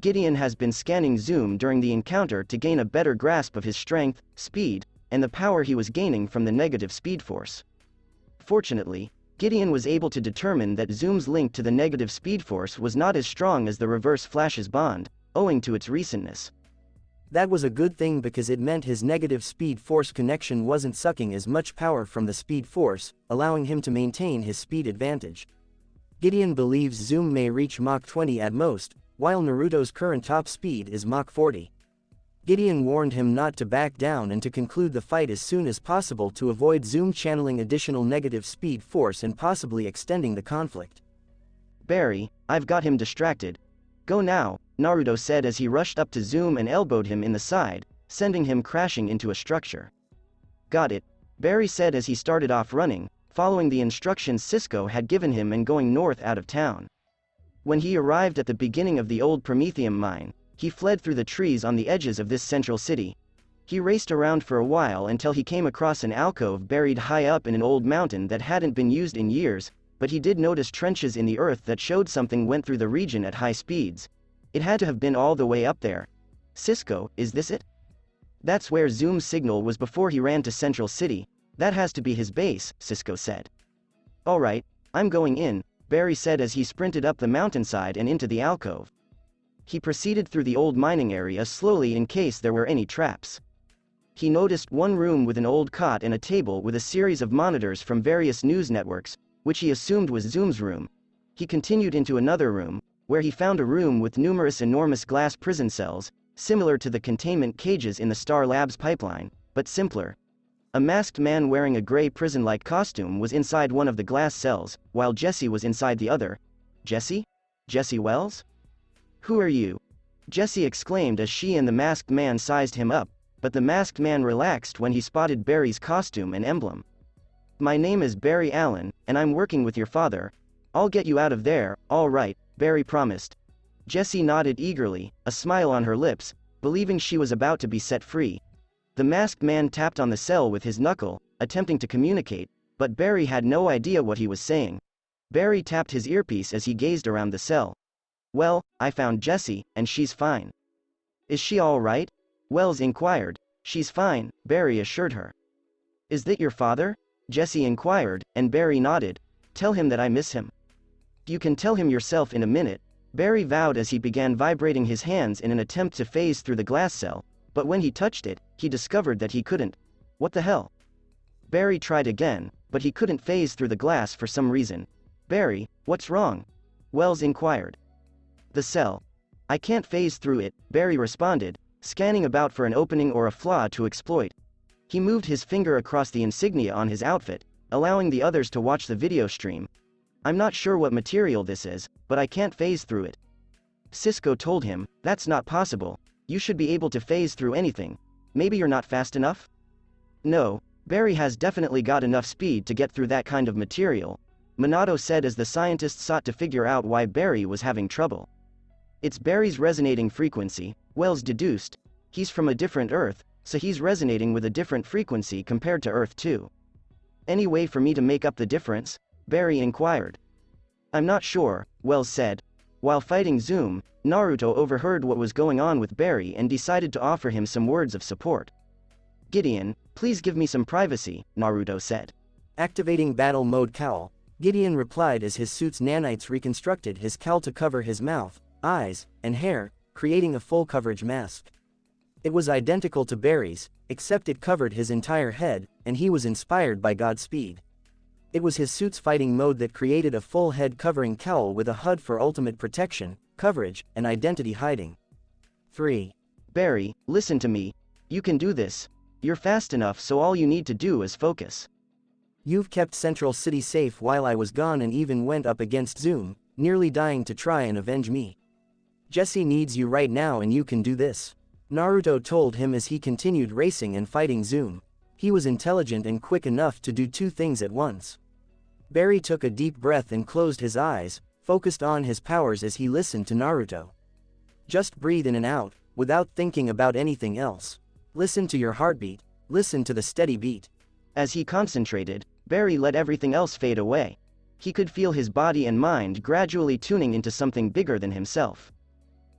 Gideon has been scanning Zoom during the encounter to gain a better grasp of his strength, speed, and the power he was gaining from the negative speed force. Fortunately, Gideon was able to determine that Zoom's link to the negative speed force was not as strong as the Reverse Flash's bond, owing to its recentness. That was a good thing because it meant his negative speed force connection wasn't sucking as much power from the speed force, allowing him to maintain his speed advantage. Gideon believes Zoom may reach Mach 20 at most, while Naruto's current top speed is Mach 40. Gideon warned him not to back down and to conclude the fight as soon as possible to avoid Zoom channeling additional negative speed force and possibly extending the conflict. Barry, I've got him distracted. Go now, Naruto said as he rushed up to Zoom and elbowed him in the side, sending him crashing into a structure. Got it, Barry said as he started off running, following the instructions Cisco had given him and going north out of town. When he arrived at the beginning of the old Promethium mine, he fled through the trees on the edges of this central city. He raced around for a while until he came across an alcove buried high up in an old mountain that hadn't been used in years, but he did notice trenches in the earth that showed something went through the region at high speeds. It had to have been all the way up there. Cisco, is this it? That's where Zoom's signal was before he ran to Central City. That has to be his base, Cisco said. Alright, I'm going in, Barry said as he sprinted up the mountainside and into the alcove. He proceeded through the old mining area slowly in case there were any traps. He noticed one room with an old cot and a table with a series of monitors from various news networks, which he assumed was Zoom's room. He continued into another room, where he found a room with numerous enormous glass prison cells, similar to the containment cages in the Star Labs pipeline, but simpler. A masked man wearing a gray prison-like costume was inside one of the glass cells, while Jesse was inside the other. Jesse? Jesse Wells? Who are you? Jesse exclaimed as she and the masked man sized him up, but the masked man relaxed when he spotted Barry's costume and emblem. My name is Barry Allen, and I'm working with your father. I'll get you out of there, all right, Barry promised. Jessie nodded eagerly, a smile on her lips, believing she was about to be set free. The masked man tapped on the cell with his knuckle, attempting to communicate, but Barry had no idea what he was saying. Barry tapped his earpiece as he gazed around the cell. Well, I found Jessie, and she's fine. Is she all right? Wells inquired. She's fine, Barry assured her. Is that your father? Jessie inquired, and Barry nodded. Tell him that I miss him. You can tell him yourself in a minute, Barry vowed as he began vibrating his hands in an attempt to phase through the glass cell, but when he touched it, he discovered that he couldn't. What the hell? Barry tried again, but he couldn't phase through the glass for some reason. Barry, what's wrong? Wells inquired. The cell. I can't phase through it, Barry responded, scanning about for an opening or a flaw to exploit. He moved his finger across the insignia on his outfit, allowing the others to watch the video stream. I'm not sure what material this is, but I can't phase through it. Cisco told him, that's not possible. You should be able to phase through anything. Maybe you're not fast enough? No, Barry has definitely got enough speed to get through that kind of material, Minato said as the scientists sought to figure out why Barry was having trouble. It's Barry's resonating frequency, Wells deduced. He's from a different Earth, so he's resonating with a different frequency compared to Earth 2. Any way for me to make up the difference? Barry inquired. I'm not sure, Wells said. While fighting Zoom, Naruto overheard what was going on with Barry and decided to offer him some words of support. Gideon, please give me some privacy, Naruto said. Activating battle mode cowl, Gideon replied as his suit's nanites reconstructed his cowl to cover his mouth, eyes, and hair, creating a full coverage mask. It was identical to Barry's, except it covered his entire head, and he was inspired by Godspeed. It was his suit's fighting mode that created a full head covering cowl with a HUD for ultimate protection, coverage, and identity hiding. 3. Barry, listen to me. You can do this. You're fast enough, so all you need to do is focus. You've kept Central City safe while I was gone and even went up against Zoom, nearly dying to try and avenge me. Jesse needs you right now and you can do this. Naruto told him as he continued racing and fighting Zoom. He was intelligent and quick enough to do two things at once. Barry took a deep breath and closed his eyes, focused on his powers as he listened to Naruto. Just breathe in and out, without thinking about anything else. Listen to your heartbeat, listen to the steady beat. As he concentrated, Barry let everything else fade away. He could feel his body and mind gradually tuning into something bigger than himself.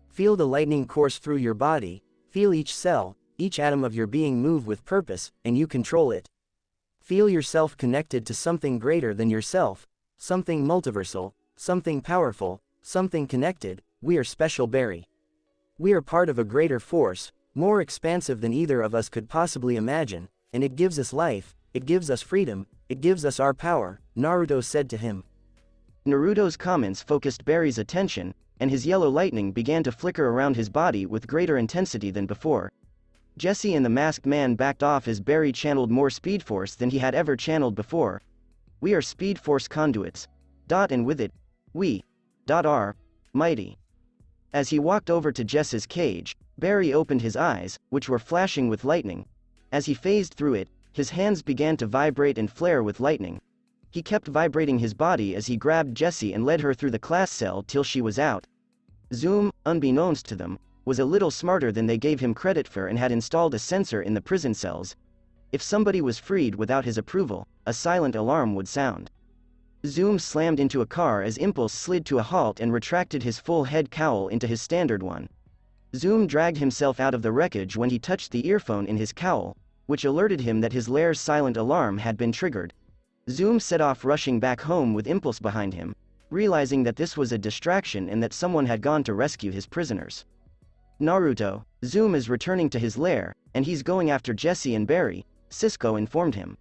Feel the lightning course through your body, feel each cell, each atom of your being move with purpose, and you control it. Feel yourself connected to something greater than yourself, something multiversal, something powerful, something connected. We are special, Barry. We are part of a greater force, more expansive than either of us could possibly imagine, and it gives us life, it gives us freedom, it gives us our power, Naruto said to him. Naruto's comments focused Barry's attention, and his yellow lightning began to flicker around his body with greater intensity than before. Jesse and the masked man backed off as Barry channeled more speed force than he had ever channeled before. We are speed force conduits. And with it, we are mighty. As he walked over to Jess's cage, Barry opened his eyes, which were flashing with lightning. As he phased through it, his hands began to vibrate and flare with lightning. He kept vibrating his body as he grabbed Jessie and led her through the class cell till she was out. Zoom, unbeknownst to them, was a little smarter than they gave him credit for and had installed a sensor in the prison cells. If somebody was freed without his approval, a silent alarm would sound. Zoom slammed into a car as Impulse slid to a halt and retracted his full head cowl into his standard one. Zoom dragged himself out of the wreckage when he touched the earphone in his cowl, which alerted him that his lair's silent alarm had been triggered. Zoom set off rushing back home with Impulse behind him, realizing that this was a distraction and that someone had gone to rescue his prisoners. Naruto, Zoom is returning to his lair, and he's going after Jessie and Barry, Cisco informed him.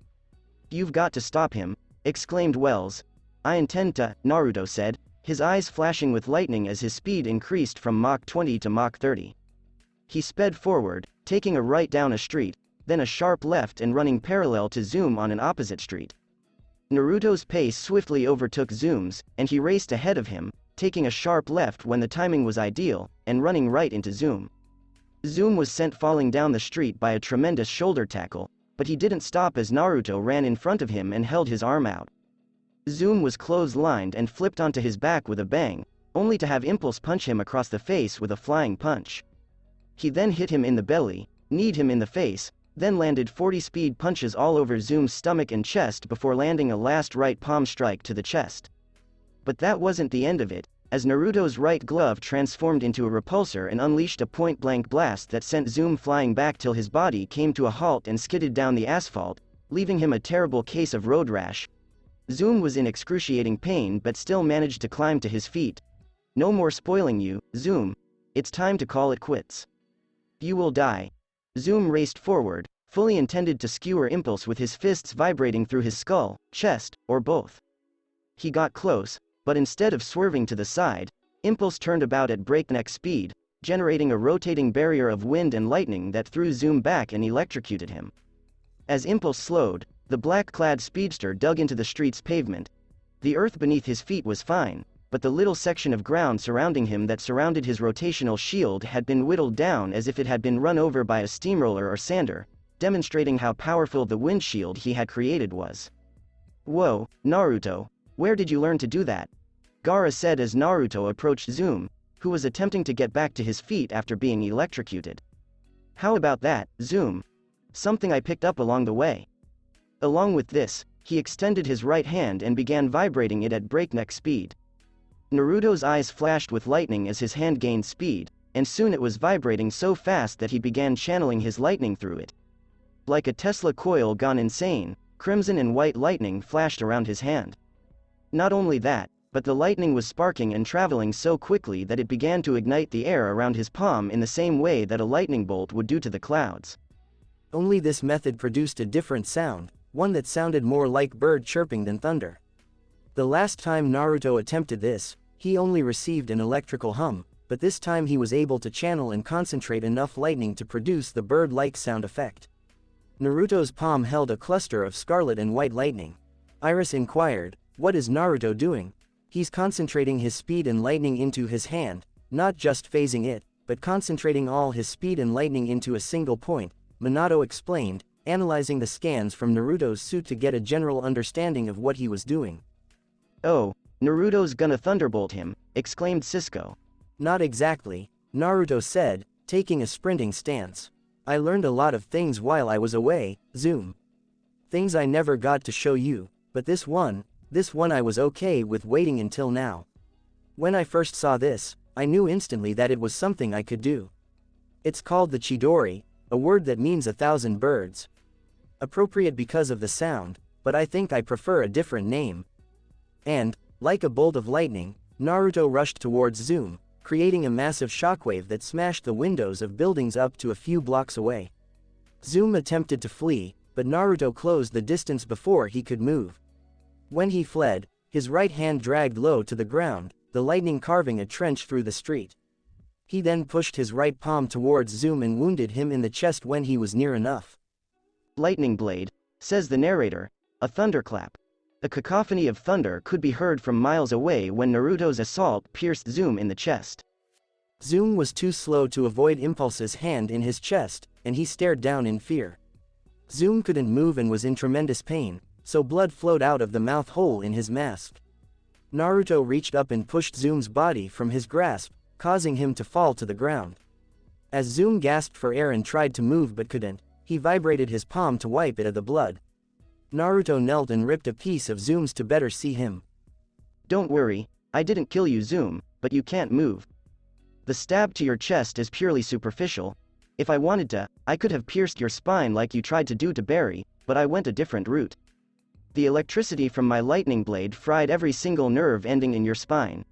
"You've got to stop him," exclaimed Wells. "I intend to," Naruto said, his eyes flashing with lightning as his speed increased from Mach 20 to Mach 30. He sped forward, taking a right down a street, then a sharp left and running parallel to Zoom on an opposite street. Naruto's pace swiftly overtook Zoom's, and he raced ahead of him, taking a sharp left when the timing was ideal, and running right into Zoom. Zoom was sent falling down the street by a tremendous shoulder tackle, but he didn't stop as Naruto ran in front of him and held his arm out. Zoom was clotheslined and flipped onto his back with a bang, only to have Impulse punch him across the face with a flying punch. He then hit him in the belly, kneed him in the face, then landed 40-speed punches all over Zoom's stomach and chest before landing a last right palm strike to the chest. But that wasn't the end of it, as Naruto's right glove transformed into a repulsor and unleashed a point-blank blast that sent Zoom flying back till his body came to a halt and skidded down the asphalt, leaving him a terrible case of road rash. Zoom was in excruciating pain but still managed to climb to his feet. "No more spoiling you, Zoom. It's time to call it quits. You will die." Zoom raced forward, fully intended to skewer Impulse with his fists vibrating through his skull, chest, or both. He got close, but instead of swerving to the side, Impulse turned about at breakneck speed, generating a rotating barrier of wind and lightning that threw Zoom back and electrocuted him. As Impulse slowed, the black-clad speedster dug into the street's pavement. The earth beneath his feet was fine, but the little section of ground surrounding him that surrounded his rotational shield had been whittled down as if it had been run over by a steamroller or sander, demonstrating how powerful the windshield he had created was. "Whoa, Naruto, where did you learn to do that?" Gaara said as Naruto approached Zoom, who was attempting to get back to his feet after being electrocuted. "How about that, Zoom? Something I picked up along the way." Along with this, he extended his right hand and began vibrating it at breakneck speed. Naruto's eyes flashed with lightning as his hand gained speed, and soon it was vibrating so fast that he began channeling his lightning through it. Like a Tesla coil gone insane, crimson and white lightning flashed around his hand. Not only that, but the lightning was sparking and traveling so quickly that it began to ignite the air around his palm in the same way that a lightning bolt would do to the clouds. Only this method produced a different sound, one that sounded more like bird chirping than thunder. The last time Naruto attempted this, he only received an electrical hum, but this time he was able to channel and concentrate enough lightning to produce the bird-like sound effect. Naruto's palm held a cluster of scarlet and white lightning. Iris inquired, "What is Naruto doing?" "He's concentrating his speed and lightning into his hand, not just phasing it, but concentrating all his speed and lightning into a single point," Minato explained, analyzing the scans from Naruto's suit to get a general understanding of what he was doing. "Oh, Naruto's gonna thunderbolt him," exclaimed Cisco. "Not exactly," Naruto said, taking a sprinting stance. "I learned a lot of things while I was away, Zoom. Things I never got to show you, but this one I was okay with waiting until now. When I first saw this, I knew instantly that it was something I could do. It's called the Chidori, a word that means 1,000 birds. Appropriate because of the sound, but I think I prefer a different name." And, like a bolt of lightning, Naruto rushed towards Zoom, creating a massive shockwave that smashed the windows of buildings up to a few blocks away. Zoom attempted to flee, but Naruto closed the distance before he could move. When he fled, his right hand dragged low to the ground, the lightning carving a trench through the street. He then pushed his right palm towards Zoom and wounded him in the chest when he was near enough. "Lightning blade," says the narrator, "a thunderclap." A cacophony of thunder could be heard from miles away when Naruto's assault pierced Zoom in the chest. Zoom was too slow to avoid Impulse's hand in his chest, and he stared down in fear. Zoom couldn't move and was in tremendous pain, so blood flowed out of the mouth hole in his mask. Naruto reached up and pushed Zoom's body from his grasp, causing him to fall to the ground. As Zoom gasped for air and tried to move but couldn't, he vibrated his palm to wipe it of the blood. Naruto knelt and ripped a piece of Zoom's to better see him. Don't worry, I didn't kill you, Zoom, but you can't move. The stab to your chest is purely superficial. If I wanted to, I could have pierced your spine like you tried to do to Barry, but I went a different route. The electricity from my lightning blade fried every single nerve ending in your spine.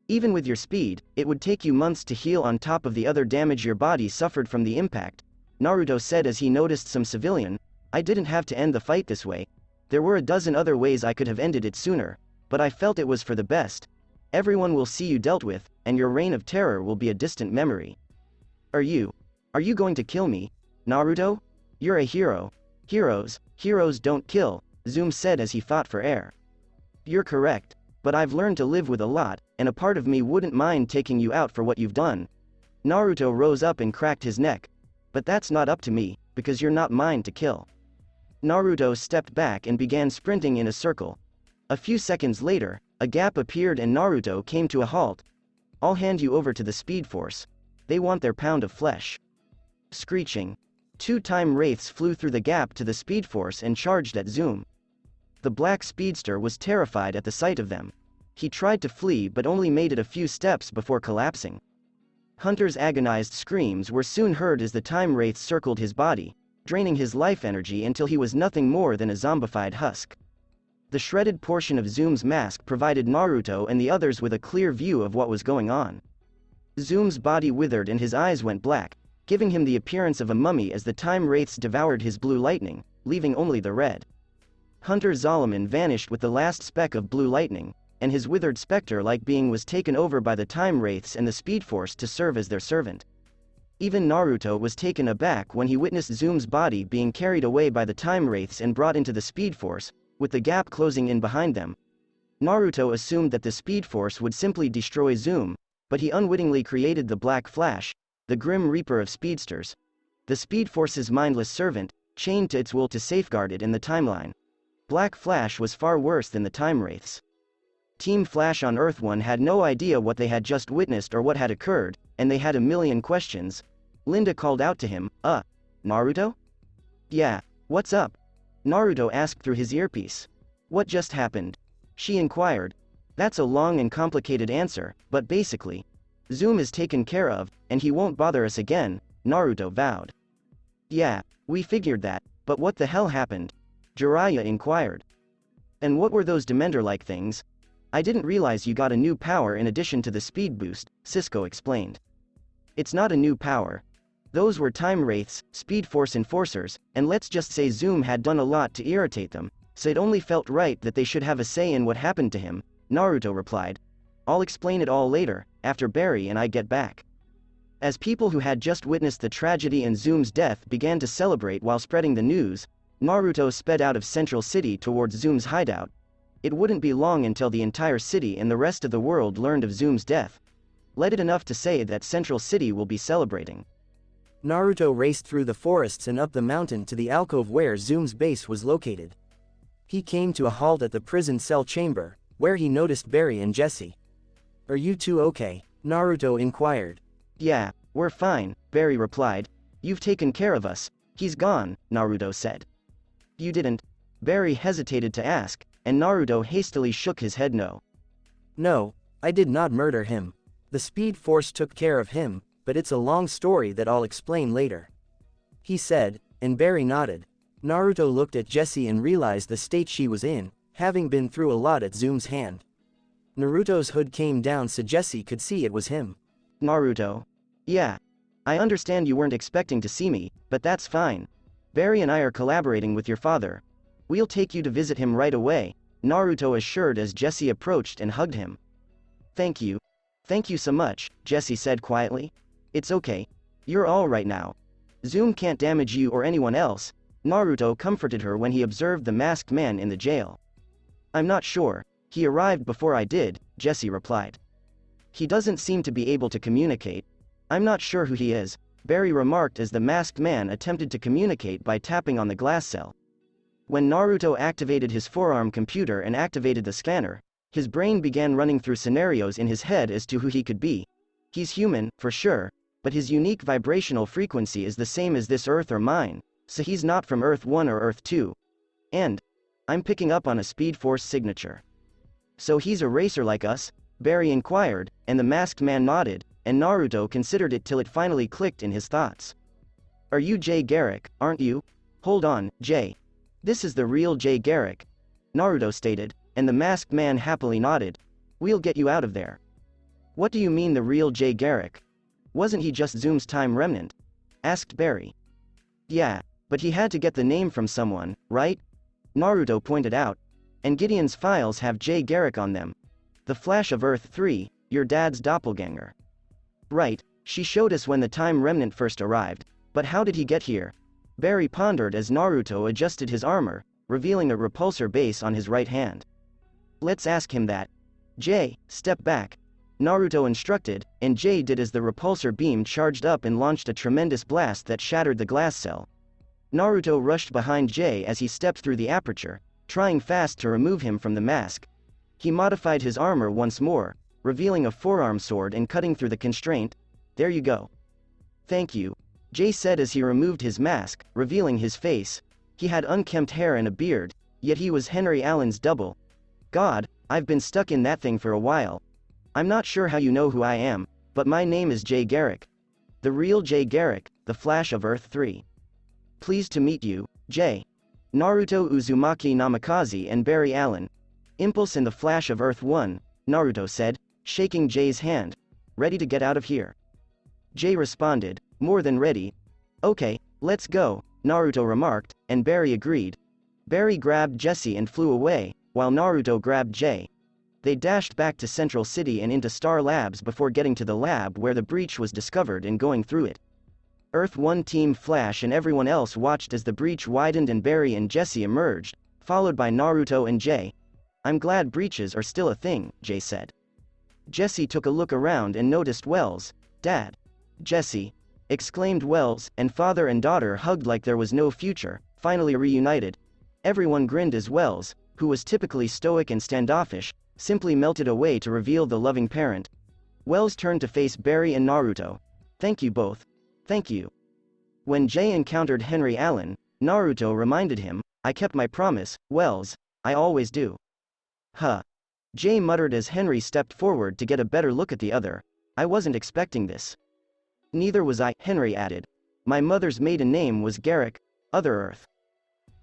Even with your speed, it would take you months to heal on top of the other damage your body suffered from the impact, Naruto said as he noticed some civilian. I didn't have to end the fight this way. There were a dozen other ways I could have ended it sooner, but I felt it was for the best. Everyone will see you dealt with, and your reign of terror will be a distant memory. Are you going to kill me, Naruto? You're a hero. Heroes don't kill, Zoom said as he fought for air. You're correct, but I've learned to live with a lot, and a part of me wouldn't mind taking you out for what you've done. Naruto rose up and cracked his neck. But that's not up to me, because you're not mine to kill. Naruto stepped back and began sprinting in a circle. A few seconds later, a gap appeared and Naruto came to a halt. I'll hand you over to the Speed Force. They want their pound of flesh. Screeching. 2 time wraiths flew through the gap to the Speed Force and charged at Zoom. The black speedster was terrified at the sight of them. He tried to flee but only made it a few steps before collapsing. Hunter's agonized screams were soon heard as the time wraiths circled his body, draining his life energy until he was nothing more than a zombified husk. The shredded portion of Zoom's mask provided Naruto and the others with a clear view of what was going on. Zoom's body withered and his eyes went black, giving him the appearance of a mummy as the time wraiths devoured his blue lightning, leaving only the red. Hunter Zolomon vanished with the last speck of blue lightning, and his withered specter-like being was taken over by the time wraiths and the Speed Force to serve as their servant. Even Naruto was taken aback when he witnessed Zoom's body being carried away by the time wraiths and brought into the Speed Force, with the gap closing in behind them. Naruto assumed that the Speed Force would simply destroy Zoom, but he unwittingly created the Black Flash, the Grim Reaper of speedsters. The Speed Force's mindless servant, chained to its will to safeguard it in the timeline. Black Flash was far worse than the time wraiths. Team Flash on Earth 1 had no idea what they had just witnessed or what had occurred, and they had a million questions. Linda called out to him, Naruto? Yeah, what's up? Naruto asked through his earpiece. What just happened? She inquired. That's a long and complicated answer, but basically, Zoom is taken care of, and he won't bother us again, Naruto vowed. Yeah, we figured that, but what the hell happened? Jiraiya inquired. And what were those Dementor-like things? I didn't realize you got a new power in addition to the speed boost, Cisco explained. It's not a new power. Those were time wraiths, Speed Force enforcers, and let's just say Zoom had done a lot to irritate them, so it only felt right that they should have a say in what happened to him, Naruto replied. I'll explain it all later, after Barry and I get back. As people who had just witnessed the tragedy and Zoom's death began to celebrate while spreading the news, Naruto sped out of Central City towards Zoom's hideout. It wouldn't be long until the entire city and the rest of the world learned of Zoom's death. Let it enough to say that Central City will be celebrating. Naruto raced through the forests and up the mountain to the alcove where Zoom's base was located. He came to a halt at the prison cell chamber, where he noticed Barry and Jesse. Are you two okay? Naruto inquired. Yeah, we're fine, Barry replied. You've taken care of us. He's gone, Naruto said. You didn't? Barry hesitated to ask, and Naruto hastily shook his head no. No, I did not murder him. The Speed Force took care of him, but it's a long story that I'll explain later. He said, and Barry nodded. Naruto looked at Jessie and realized the state she was in, having been through a lot at Zoom's hand. Naruto's hood came down so Jessie could see it was him. Naruto. Yeah. I understand you weren't expecting to see me, but that's fine. Barry and I are collaborating with your father. We'll take you to visit him right away, Naruto assured as Jessie approached and hugged him. Thank you. Thank you so much, Jessie said quietly. It's okay. You're all right now. Zoom can't damage you or anyone else, Naruto comforted her when he observed the masked man in the jail. I'm not sure. He arrived before I did, Jessie replied. He doesn't seem to be able to communicate. I'm not sure who he is, Barry remarked as the masked man attempted to communicate by tapping on the glass cell. When Naruto activated his forearm computer and activated the scanner, his brain began running through scenarios in his head as to who he could be. He's human, for sure, but his unique vibrational frequency is the same as this Earth or mine, so he's not from Earth 1 or Earth 2. And I'm picking up on a Speed Force signature. So he's a racer like us? Barry inquired, and the masked man nodded, and Naruto considered it till it finally clicked in his thoughts. Are you Jay Garrick, aren't you? Hold on, Jay. This is the real Jay Garrick, Naruto stated, and the masked man happily nodded. We'll get you out of there. What do you mean the real Jay Garrick? Wasn't he just Zoom's time remnant? Asked Barry. Yeah, but he had to get the name from someone, right? Naruto pointed out. And Gideon's files have Jay Garrick on them. The Flash of Earth 3, your dad's doppelganger. Right, she showed us when the time remnant first arrived, but how did he get here? Barry pondered as Naruto adjusted his armor, revealing a repulsor base on his right hand. Let's ask him that. Jay, step back. Naruto instructed, and Jay did as the repulsor beam charged up and launched a tremendous blast that shattered the glass cell. Naruto rushed behind Jay as he stepped through the aperture, trying fast to remove him from the mask. He modified his armor once more, revealing a forearm sword and cutting through the constraint. There you go. Thank you, Jay said as he removed his mask, revealing his face. He had unkempt hair and a beard, yet he was Henry Allen's double. God, I've been stuck in that thing for a while. I'm not sure how you know who I am, but my name is Jay Garrick. The real Jay Garrick, the Flash of Earth 3. Pleased to meet you, Jay. Naruto Uzumaki Namikaze and Barry Allen. Impulse and the Flash of Earth 1, Naruto said, shaking Jay's hand. Ready to get out of here? Jay responded, more than ready. Okay, let's go, Naruto remarked, and Barry agreed. Barry grabbed Jesse and flew away, while Naruto grabbed Jay. They dashed back to Central City and into Star Labs before getting to the lab where the breach was discovered and going through it. Earth 1 Team Flash and everyone else watched as the breach widened and Barry and Jesse emerged, followed by Naruto and Jay. I'm glad breaches are still a thing, Jay said. Jesse took a look around and noticed Wells. Dad. Jesse, exclaimed Wells, and father and daughter hugged like there was no future, finally reunited. Everyone grinned as Wells, who was typically stoic and standoffish, simply melted away to reveal the loving parent. Wells turned to face Barry and Naruto. Thank you both. Thank you. When Jay encountered Henry Allen, Naruto reminded him, I kept my promise, Wells, I always do. Huh. Jay muttered as Henry stepped forward to get a better look at the other. I wasn't expecting this. Neither was I, Henry added. My mother's maiden name was Garrick, Other Earth.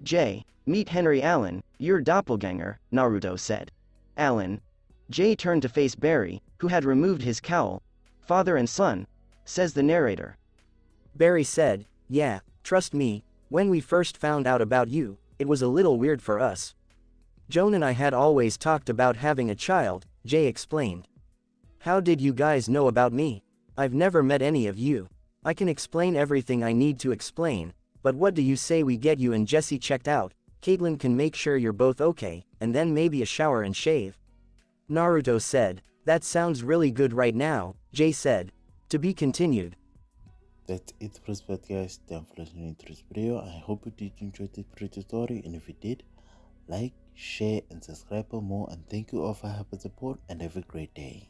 Jay, meet Henry Allen, your doppelganger, Naruto said. Allen. Jay turned to face Barry, who had removed his cowl. Father and son, says the narrator. Barry said, yeah, trust me, when we first found out about you, it was a little weird for us. Joan and I had always talked about having a child, Jay explained. How did you guys know about me? I've never met any of you. I can explain everything I need to explain, but what do you say we get you and Jesse checked out? Caitlin can make sure you're both okay, and then maybe a shower and shave. Naruto said, that sounds really good right now, Jay said. To be continued. That's it for this part, guys. Thanks for listening to this video. I hope you did enjoy this pretty story, and if you did, like, share and subscribe for more, and thank you all for helping support, and have a great day.